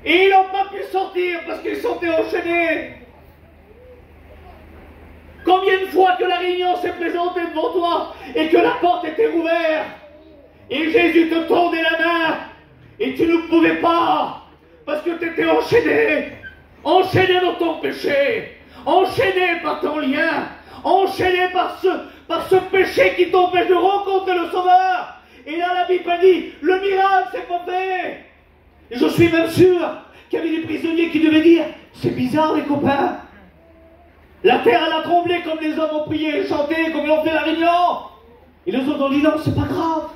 Et ils n'ont pas pu sortir parce qu'ils sont enchaînés. Combien de fois que la réunion s'est présentée devant toi et que la porte était ouverte et Jésus te tendait la main et tu ne pouvais pas parce que tu étais enchaîné, enchaîné dans ton péché, enchaîné par ton lien, enchaîné par ce péché qui t'empêche de rencontrer le Sauveur. Et là la Bible dit, le miracle s'est pas fait. Et je suis même sûr qu'il y avait des prisonniers qui devaient dire, c'est bizarre les copains. La terre elle a tremblé comme les hommes ont prié et chanté, comme ils ont fait la réunion. Et les autres ont dit non, c'est pas grave.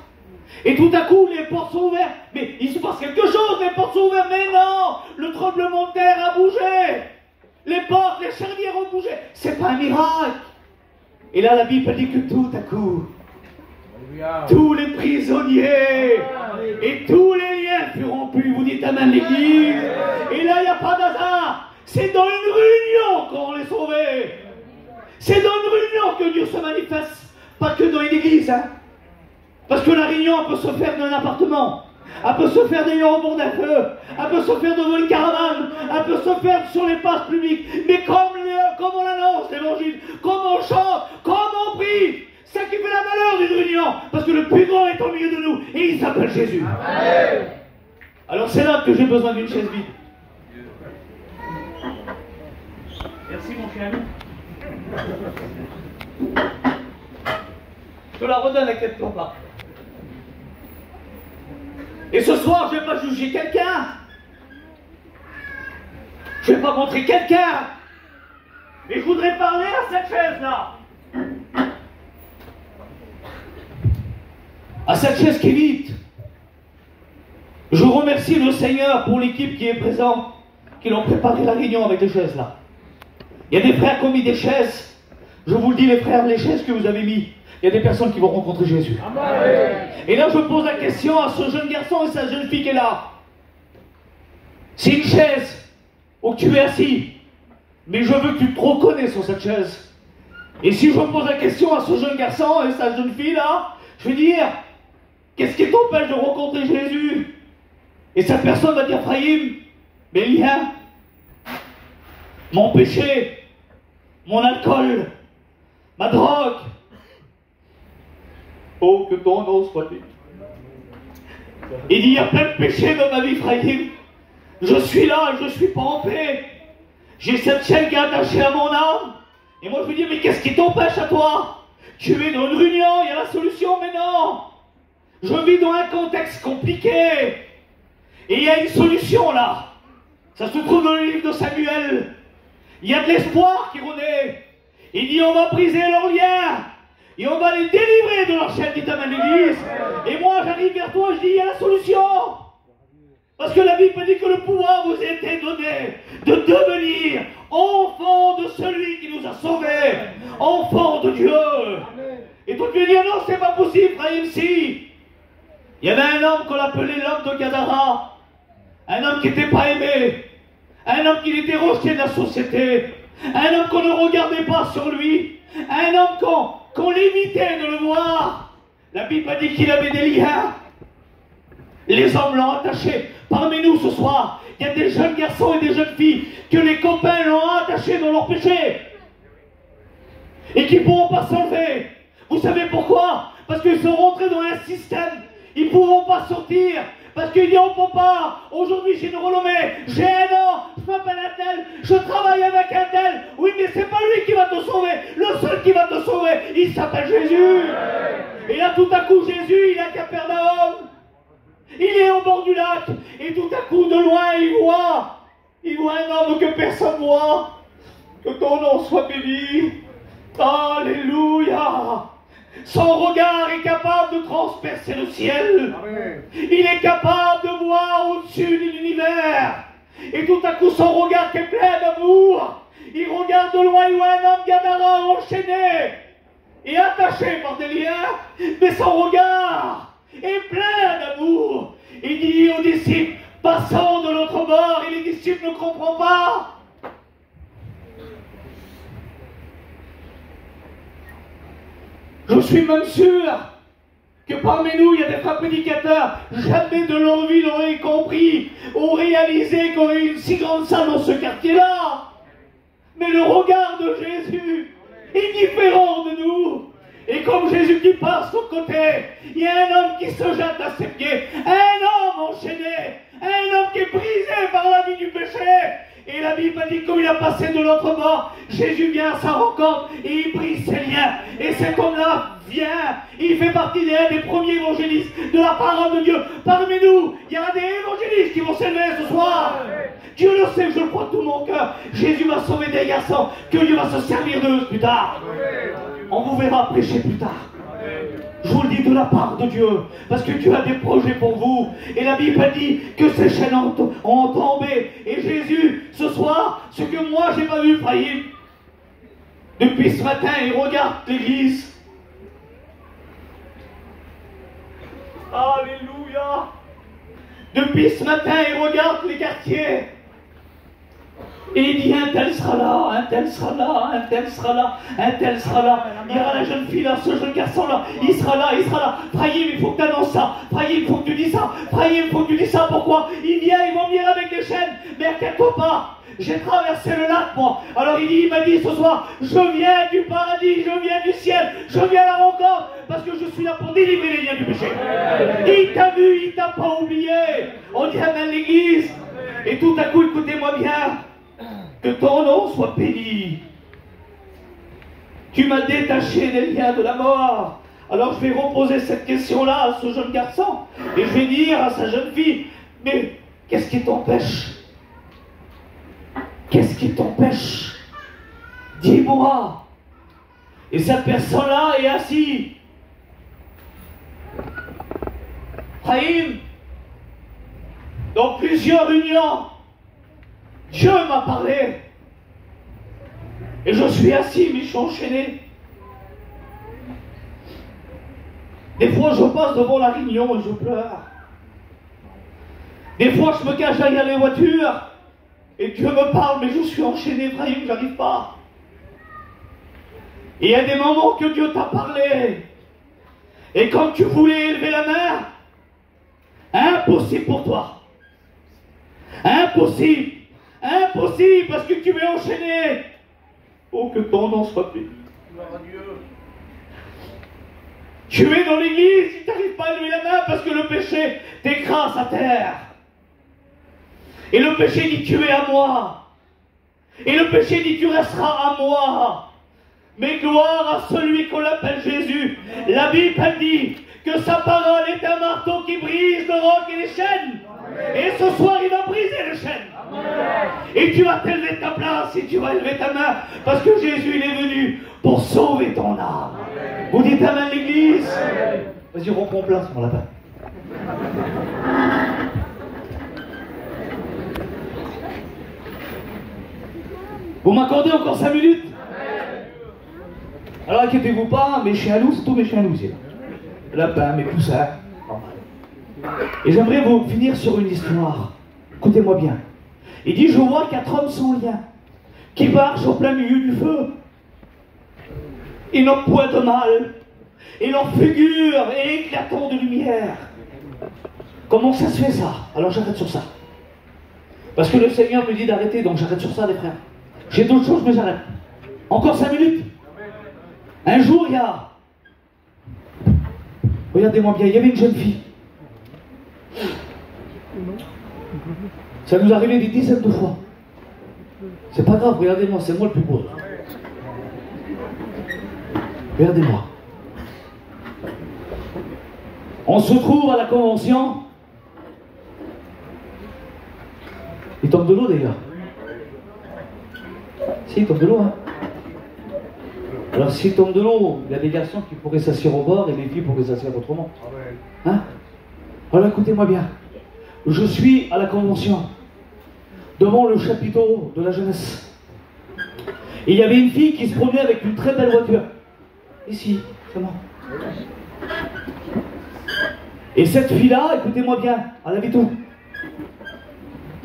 Et tout à coup, les portes sont ouvertes. Mais il se passe quelque chose, les portes sont ouvertes. Mais non, le tremblement de terre a bougé. Les portes, les charnières ont bougé. C'est pas un miracle. Et là, la Bible dit que tout à coup, tous les prisonniers et tous les liens furent rompus. Vous dites amen l'église. Et là, il n'y a pas d'hasard. C'est dans une réunion qu'on les sauvé. C'est dans une réunion que Dieu se manifeste. Pas que dans une église. Hein. Parce que la réunion elle peut se faire dans un appartement. Elle peut se faire d'ailleurs au bord d'un feu. Elle peut se faire devant une caravane. Elle peut se faire sur les places publiques. Mais comme on annonce l'évangile, comme on chante, comme on prie, c'est ça qui fait la valeur d'une réunion. Parce que le plus grand est au milieu de nous. Et il s'appelle Jésus. Amen. Alors c'est là que j'ai besoin d'une chaise vide. Merci mon cher ami. Je te la redonne à quelqu'un pas. Et ce soir, je ne vais pas juger quelqu'un. Je ne vais pas montrer quelqu'un. Mais je voudrais parler à cette chaise-là. À cette chaise qui est vide. Je remercie le Seigneur pour l'équipe qui est présente, qui l'ont préparé la réunion avec les chaises là. Il y a des frères qui ont mis des chaises. Je vous le dis les frères, les chaises que vous avez mis, il y a des personnes qui vont rencontrer Jésus. Amen. Et là je pose la question à ce jeune garçon et sa jeune fille qui est là. C'est une chaise où tu es assis, mais je veux que tu te reconnais sur cette chaise. Et si je pose la question à ce jeune garçon et sa jeune fille là, je vais dire, qu'est-ce qui t'empêche de rencontrer Jésus? Et cette personne va dire, Frahim, mes liens, mon péché, mon alcool, ma drogue. Oh, que ton nom soit dit. Il dit, il y a plein de péchés dans ma vie, Frahim. Je suis là, je ne suis pas en paix. J'ai cette chaîne qui est attachée à mon âme. Et moi je lui dis, mais qu'est-ce qui t'empêche à toi? Tu es dans une réunion, il y a la solution, mais non. Je vis dans un contexte compliqué. Et il y a une solution là. Ça se trouve dans le livre de Samuel. Il y a de l'espoir qui renaît. Il dit on va briser leurs liens. Et on va les délivrer de leur chaîne, dit à l'église. Et moi j'arrive vers toi, je dis il y a la solution. Parce que la Bible dit que le pouvoir vous a été donné de devenir enfant de celui qui nous a sauvés. Enfant de Dieu. Et toi tu vas dire non, c'est pas possible, Frahim, si. Il y avait un homme qu'on appelait l'homme de Gadara. Un homme qui n'était pas aimé. Un homme qui était rejeté de la société. Un homme qu'on ne regardait pas sur lui. Un homme qu'on l'évitait de le voir. La Bible a dit qu'il avait des liens. Les hommes l'ont attaché. Parmi nous ce soir, il y a des jeunes garçons et des jeunes filles que les copains l'ont attaché dans leur péché. Et qui ne pourront pas s'enlever. Vous savez pourquoi? Parce qu'ils sont rentrés dans un système. Ils ne pourront pas sortir. Parce qu'ils diront, papa, aujourd'hui j'ai une renommée, j'ai un an, je m'appelle un tel, je travaille avec un tel. Oui, mais c'est pas lui qui va te sauver. Le seul qui va te sauver, il s'appelle Jésus. Et là, tout à coup, Jésus, il est à Capernaum. Il est au bord du lac. Et tout à coup, de loin, il voit un homme que personne ne voit. Que ton nom soit béni. Alléluia. Son regard est capable de transpercer le ciel. Amen. Il est capable de voir au-dessus de l'univers. Et tout à coup, son regard est plein d'amour. Il regarde de loin, il voit un homme Gadara enchaîné et attaché par des liens. Mais son regard est plein d'amour. Il dit aux disciples, passons de l'autre bord. Et les disciples ne comprennent pas. Je suis même sûr que parmi nous, il y a des frères prédicateurs, jamais de leur vie n'auraient compris ou réalisé qu'on ait une si grande salle dans ce quartier-là. Mais le regard de Jésus est différent de nous. Et comme Jésus qui passe de son côté, il y a un homme qui se jette à ses pieds, un homme enchaîné, un homme qui est brisé par la vie du péché. Et la Bible dit que comme il a passé de l'autre bord, Jésus vient à sa rencontre et il brise ses liens. Et cet homme-là vient, il fait partie des premiers évangélistes de la parole de Dieu. Parmi nous, il y aura des évangélistes qui vont s'élever ce soir. Dieu le sait, je le crois de tout mon cœur. Jésus va sauver des garçons, que Dieu va se servir d'eux plus tard. On vous verra prêcher plus tard. Je vous le dis de la part de Dieu, parce que Dieu a des projets pour vous. Et la Bible dit que ces chaînes ont tombé. Et Jésus, ce soir, ce que moi j'ai pas vu, Faïm, depuis ce matin, il regarde l'église. Alléluia. Depuis ce matin, il regarde les quartiers. Et il dit, un tel sera là, un tel sera là, un tel sera là, un tel sera là. Il y aura la jeune fille là, ce jeune garçon là, il sera là, il sera là. Frahim, il faut que tu annonces ça. Frahim, il faut que tu dis ça. Frahim, il faut que tu dis ça. Pourquoi? Il vient, ils vont venir avec les chaînes. Mais inquiète-toi pas, j'ai traversé le lac, moi. Alors il m'a dit ce soir, je viens du paradis, je viens du ciel, je viens à la rencontre, parce que je suis là pour délivrer les liens du péché. Il t'a vu, il t'a pas oublié. On dit amen l'église. Et tout à coup, écoutez-moi bien. Que ton nom soit béni. Tu m'as détaché des liens de la mort. Alors je vais reposer cette question-là à ce jeune garçon. Et je vais dire à sa jeune fille, mais qu'est-ce qui t'empêche? Qu'est-ce qui t'empêche? Dis-moi. Et cette personne-là est assise. Haïm, dans plusieurs réunions, Dieu m'a parlé. Et je suis assis, mais je suis enchaîné. Des fois, je passe devant la réunion et je pleure. Des fois, je me cache derrière les voitures et Dieu me parle, mais je suis enchaîné, Ibrahim, j'arrive pas. Et il y a des moments que Dieu t'a parlé. Et quand tu voulais élever la main, impossible pour toi. Impossible. Impossible parce que tu es enchaîné. Oh, que ton nom soit béni. Tu es dans l'église, tu n'arrives pas à lever la main parce que le péché t'écrase à terre. Et le péché dit tu es à moi. Et le péché dit tu resteras à moi. Mais gloire à celui qu'on appelle Jésus. La Bible dit que sa parole est un marteau qui brise le roc et les chaînes. Et ce soir, il va briser les chaînes. Et tu vas t'élever ta place et tu vas élever ta main parce que Jésus, il est venu pour sauver ton âme. Vous dites amen l'église? Vas-y, reprends place, mon lapin. Vous m'accordez encore 5 minutes? Alors inquiétez-vous pas, mes chiens loups, c'est tous mes chiens loups ici. Lapin, mes poussins. Et j'aimerais vous finir sur une histoire. Écoutez-moi bien. Il dit, je vois 4 hommes sans lien, qui marchent au plein milieu du feu. Ils n'ont point de mal, et leur figure est éclatante de lumière. Comment ça se fait ça? Alors j'arrête sur ça. Parce que le Seigneur me dit d'arrêter, donc j'arrête sur ça les frères. J'ai d'autres choses, mais j'arrête. Encore 5 minutes. Un jour, il y a... Regardez-moi bien, il y avait une jeune fille. Ça nous arrivait des dizaines de fois. C'est pas grave, regardez-moi, c'est moi le plus beau. Regardez-moi. On se trouve à la convention. Il tombe de l'eau, les gars. Si, il tombe de l'eau, hein. Alors, s'il tombe de l'eau, il y a des garçons qui pourraient s'asseoir au bord et les filles pourraient s'asseoir autrement. Hein? Alors, écoutez-moi bien. Je suis à la convention, devant le chapiteau de la jeunesse. Et il y avait une fille qui se promenait avec une très belle voiture. Ici, c'est moi. Et cette fille-là, écoutez-moi bien, elle avait tout.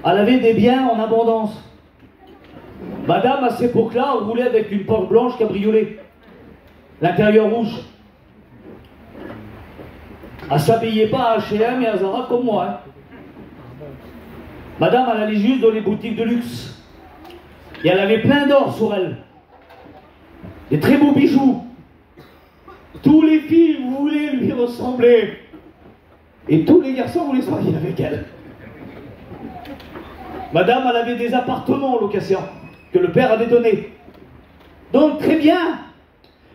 Elle avait des biens en abondance. Madame, à cette époque-là, roulait avec une Porsche blanche cabriolet. L'intérieur rouge. Elle s'habillait pas à H&M et à Zara comme moi. Hein. Madame, elle allait juste dans les boutiques de luxe. Et elle avait plein d'or sur elle. Des très beaux bijoux. Tous les filles voulaient lui ressembler. Et tous les garçons voulaient se marier avec elle. Madame, elle avait des appartements en location que le père avait donnés. Donc très bien.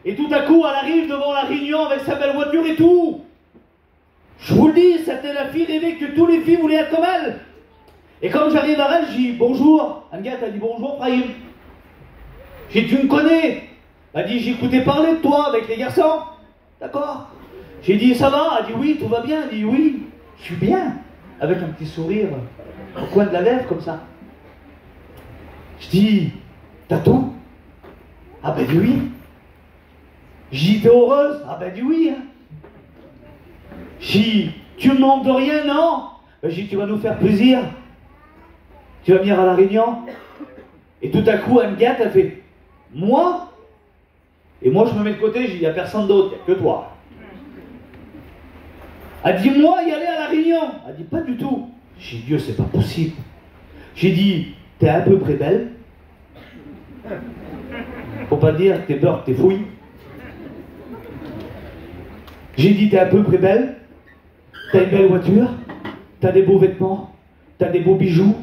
Et tout à coup, elle arrive devant la Réunion avec sa belle voiture et tout. Je vous le dis, c'était la fille rêvée que tous les filles voulaient être comme elle. Et quand j'arrive à elle, je dis bonjour. Anne-Gat a dit bonjour, Brahim. J'ai dit tu me connais. Elle dit j'écoutais parler de toi avec les garçons. D'accord. J'ai dit ça va. Elle dit oui, tout va bien. Elle dit oui, je suis bien. Avec un petit sourire au coin de la lèvre comme ça. Je dis t'as tout. Ah ben dit oui. J'ai dit t'es heureuse. Ah ben dit oui. Hein. J'ai dit tu me manques de rien, non? Ben, j'ai dit tu vas nous faire plaisir. Tu vas venir à la Réunion. Et tout à coup Anne-Gat a fait moi. Et moi je me mets de côté, j'ai dit il n'y a personne d'autre, il n'y a que toi. Elle dit moi y aller à la Réunion. Elle dit pas du tout. J'ai dit Dieu c'est pas possible. J'ai dit t'es à peu près belle. Faut pas dire que t'es beurre, t'es fouille. J'ai dit t'es à peu près belle. T'as une belle voiture. T'as des beaux vêtements. T'as des beaux bijoux.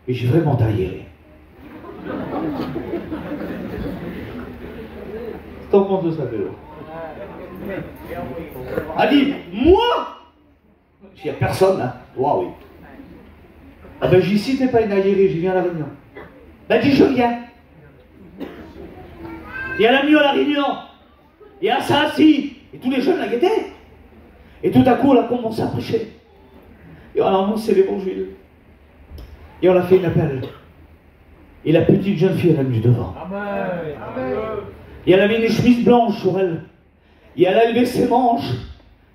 Et j'ai vraiment taillé. T'en penses de ça, vélo? Elle dit moi. Il n'y a personne, hein. Toi, oui. Ah ben, j'ai dit, si t'es pas une aguerrie, je viens à la Réunion. Ben, dit, je viens. Et elle a mis à la Réunion. Et elle s'est assise. Et tous les jeunes la guettaient. Et tout à coup, elle a commencé à prêcher. Et on a annoncé l'évangile. Et on a fait une appel. Et la petite jeune fille, elle a mis devant. Et elle avait une chemise blanche sur elle. Et elle a levé ses manches.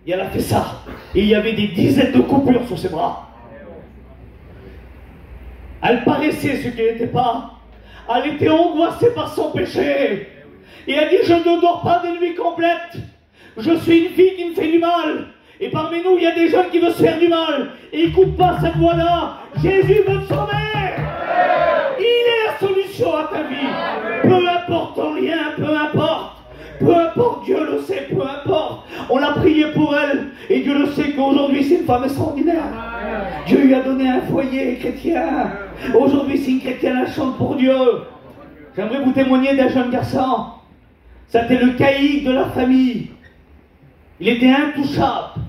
Et elle a fait ça. Et il y avait des dizaines de coupures sur ses bras. Elle paraissait ce qu'elle n'était pas. Elle était angoissée par son péché. Et elle dit, je ne dors pas des nuits complètes. Je suis une fille qui me fait du mal. Et parmi nous, il y a des jeunes qui veulent se faire du mal. Et écoute pas cette voix-là. Jésus veut te sauver. Il est la solution à ta vie. Peu importe ton lien, peu importe. Peu importe, Dieu le sait, peu importe. On a prié pour elle. Et Dieu le sait qu'aujourd'hui, c'est une femme extraordinaire. Dieu lui a donné un foyer chrétien. Aujourd'hui, c'est une chrétienne, elle chante pour Dieu. J'aimerais vous témoigner d'un jeune garçon. C'était le caïd de la famille. Il était intouchable.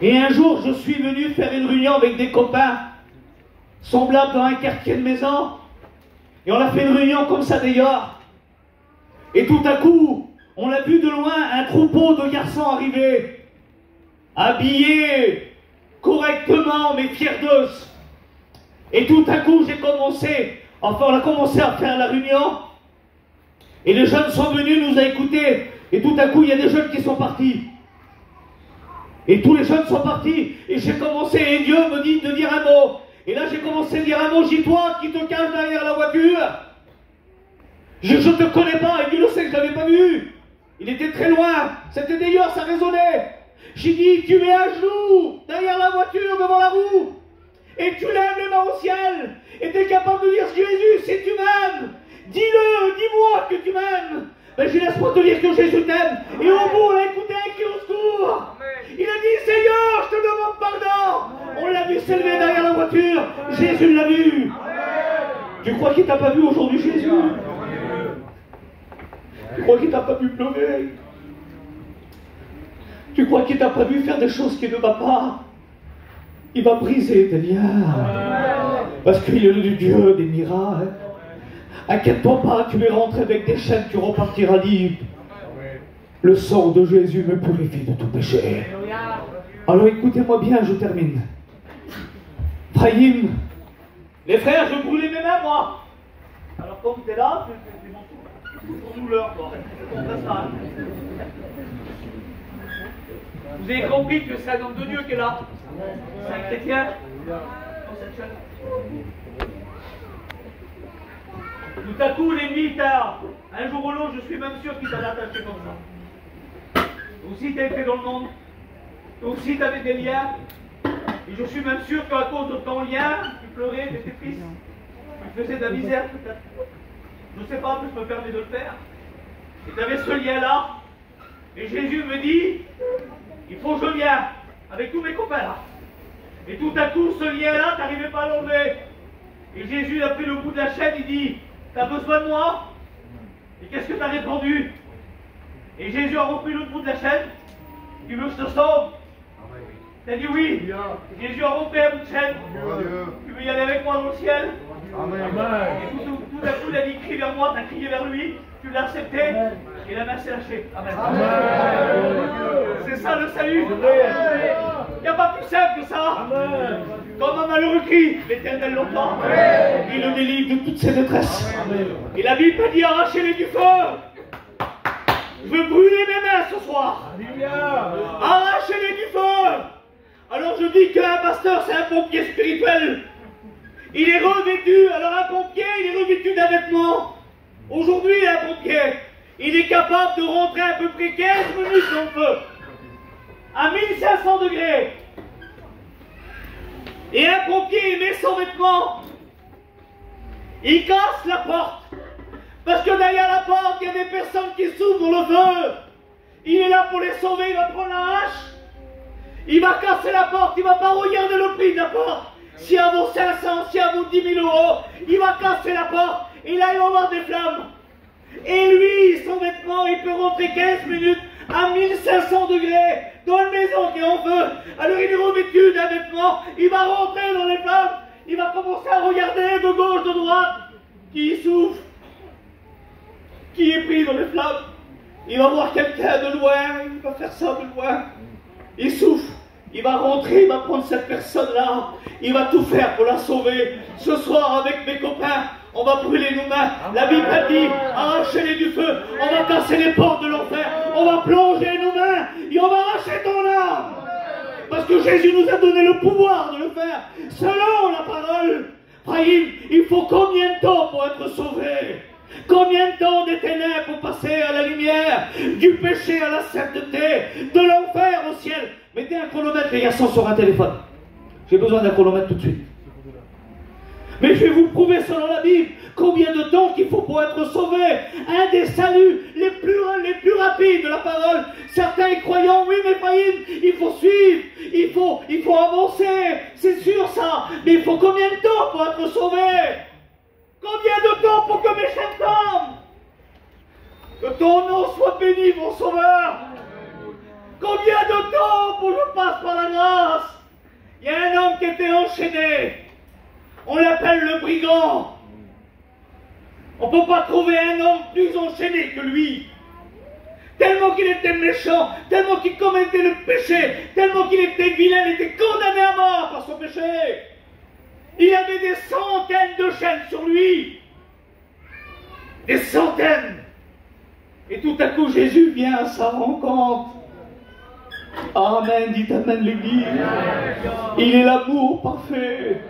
Et un jour, je suis venu faire une réunion avec des copains, semblables dans un quartier de maison. Et on a fait une réunion comme ça d'ailleurs. Et tout à coup, on a vu de loin un troupeau de garçons arriver, habillés correctement, mais fiers d'eux. Et tout à coup, on a commencé à faire la réunion. Et les jeunes sont venus nous a écoutés. Et tout à coup, il y a des jeunes qui sont partis. Et tous les jeunes sont partis. Et j'ai commencé, et Dieu me dit de dire un mot. Et là, j'ai commencé à dire un mot. J'ai dit, toi qui te caches derrière la voiture, je ne te connais pas. Et Dieu le sait que je ne l'avais pas vu. Il était très loin. C'était d'ailleurs, ça résonnait. J'ai dit, tu mets un genou derrière la voiture, devant la roue. Et tu lèves les mains au ciel. Et tu es capable de dire, Jésus, si tu m'aimes, dis-le, dis-moi que tu m'aimes. Ben, je laisse pas te dire que Jésus t'aime. Et au bout, on a écouté un cri au secours. Il a dit, Seigneur, je te demande pardon. On l'a vu s'élever derrière la voiture. Jésus l'a vu. Tu crois qu'il t'a pas vu aujourd'hui, Jésus? Tu crois qu'il t'a pas vu pleurer? Tu crois qu'il t'a pas vu faire des choses qui ne va pas? Il va briser tes liens. Parce qu'il est le Dieu des miracles. Inquiète-toi pas, tu es rentré avec des chaînes, tu repartiras libre. Le sang de Jésus me purifie de tout péché. Alors écoutez-moi bien, je termine. Brahim, les frères, je brûlais mes mains, moi. Alors comme tu es là, c'est mon douleur, toi. Vous avez compris que c'est un homme de Dieu qui est là. C'est un chrétien. Tout à coup, l'ennemi t'a, un jour ou l'autre, je suis même sûr qu'il t'a attaché comme ça. Aussi, tu as été dans le monde, Toi aussi, tu avais des liens. Et je suis même sûr qu'à cause de ton lien, tu pleurais, tu étais triste. Tu faisais de la misère, peut-être. Je ne sais pas, mais je me permets de le faire. Et tu avais ce lien-là. Et Jésus me dit, il faut que je vienne avec tous mes copains là. Et tout à coup, ce lien-là, tu n'arrivais pas à l'enlever. Et Jésus a pris le bout de la chaîne, il dit, t'as besoin de moi? Et qu'est-ce que tu as répondu? Et Jésus a repris le bout de la chaîne. Tu veux que je te sauve? T'as dit oui. Jésus a repris un bout de chaîne. Tu veux y aller avec moi dans le ciel? Et tout à coup, il a dit, crie vers moi, t'as crié vers lui, tu l'as accepté, et la main s'est lâchée. Amen. C'est ça le salut. Il n'y a pas plus simple que ça. Comme un malheureux crie, l'Éternel l'entend. Il le délivre de toutes ses détresses. Et la Bible a dit, arrachez-les du feu. Je veux brûler mes mains ce soir. Arrachez-les du feu. Alors je dis qu'un pasteur, c'est un pompier spirituel. Il est revêtu, alors un pompier, il est revêtu d'un vêtement. Aujourd'hui, un pompier, il est capable de rentrer à peu près 15 minutes dans le feu. À 1500 degrés. Et un pompier, il met son vêtement. Il casse la porte. Parce que derrière la porte, il y a des personnes qui souffrent dans le feu. Il est là pour les sauver, il va prendre la hache. Il va casser la porte, il ne va pas regarder le prix de la porte. Si elle vaut 500, si elle vaut 10 000 euros, il va casser la porte et là il va avoir des flammes. Et lui, son vêtement, il peut rentrer 15 minutes à 1500 degrés dans une maison qui est en feu. Alors il est revêtu d'un vêtement, il va rentrer dans les flammes, il va commencer à regarder de gauche, de droite, qui souffre, qui est pris dans les flammes. Il va voir quelqu'un de loin, il va faire ça de loin. Il souffre, il va rentrer, il va prendre cette personne-là, il va tout faire pour la sauver. Ce soir, avec mes copains, on va brûler nos mains. La Bible a dit, arrachez-les du feu, on va casser les portes de l'enfer, on va plonger nos mains et on va arracher ton âme. Parce que Jésus nous a donné le pouvoir de le faire, selon la parole. Frère, il faut combien de temps pour être sauvé? Combien de temps des ténèbres pour passer à la lumière, du péché à la sainteté, de l'enfer au ciel? Mettez un chronomètre, les garçons, sur un téléphone. J'ai besoin d'un chronomètre tout de suite. Mais je vais vous prouver selon la Bible combien de temps qu'il faut pour être sauvé. Un des saluts les plus rapides de la parole. Certains croyants, oui mais Faïm, il faut suivre, il faut avancer, c'est sûr ça. Mais il faut combien de temps pour être sauvé? Combien de temps pour que mes chaînes tombent? Que ton nom soit béni, mon sauveur. Combien de temps pour que je passe par la grâce? Il y a un homme qui était enchaîné. On l'appelle le brigand. On ne peut pas trouver un homme plus enchaîné que lui. Tellement qu'il était méchant, tellement qu'il commettait le péché, tellement qu'il était vilain, il était condamné à mort par son péché. Il avait des centaines de chaînes sur lui. Des centaines. Et tout à coup, Jésus vient à sa rencontre. Amen, dites Amen l'Église. Il est l'amour parfait.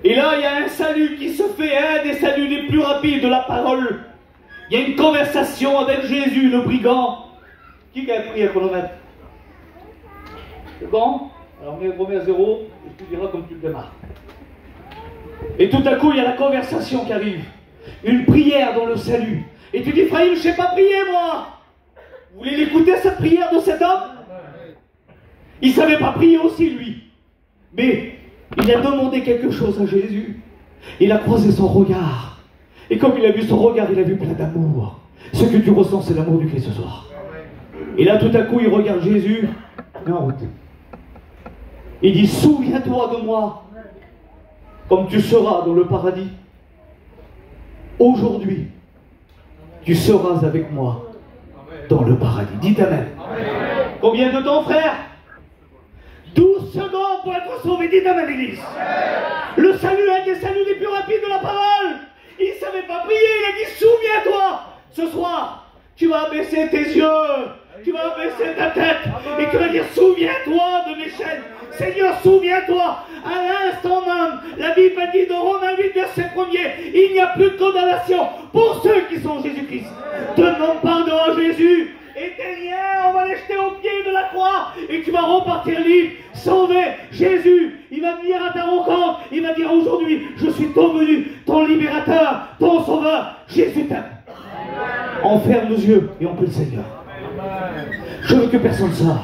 Et là, il y a un salut qui se fait, un des saluts les plus rapides de la parole. Il y a une conversation avec Jésus, le brigand. Qui a pris un chronomètre? C'est bon? Alors, remets à zéro, et tu diras comme tu le démarres. Et tout à coup, il y a la conversation qui arrive. Une prière dans le salut. Et tu dis, Frère, je ne sais pas prier, moi. Vous voulez l'écouter, cette prière de cet homme? Il ne savait pas prier aussi, lui. Mais il a demandé quelque chose à Jésus. Il a croisé son regard. Et comme il a vu son regard, il a vu plein d'amour. Ce que tu ressens, c'est l'amour du Christ ce soir. Et là, tout à coup, il regarde Jésus. Viens en route. Il dit, souviens-toi de moi, comme tu seras dans le paradis. Aujourd'hui, tu seras avec moi dans le paradis. Dites Amen. Combien de temps, frère? 12 secondes pour être sauvé. Dites Amen, l'Église. Le salut est un des saluts les plus rapides de la parole. Il ne savait pas prier. Il a dit, souviens-toi, ce soir, tu vas baisser tes yeux, tu vas baisser ta tête, et tu vas dire, souviens-toi de mes chaînes. Seigneur, souviens-toi, à l'instant même, la Bible a dit dans Romains 8, verset 1er, il n'y a plus de condamnation pour ceux qui sont en Jésus-Christ. Demande pardon à Jésus, et tes liens, on va les jeter au pied de la croix et tu vas repartir libre, sauvé. Jésus, il va venir à ta rencontre, il va dire aujourd'hui, je suis ton venu, ton libérateur, ton sauveur. Jésus t'aime. On ferme nos yeux et on prie le Seigneur. Je veux que personne ne sorte.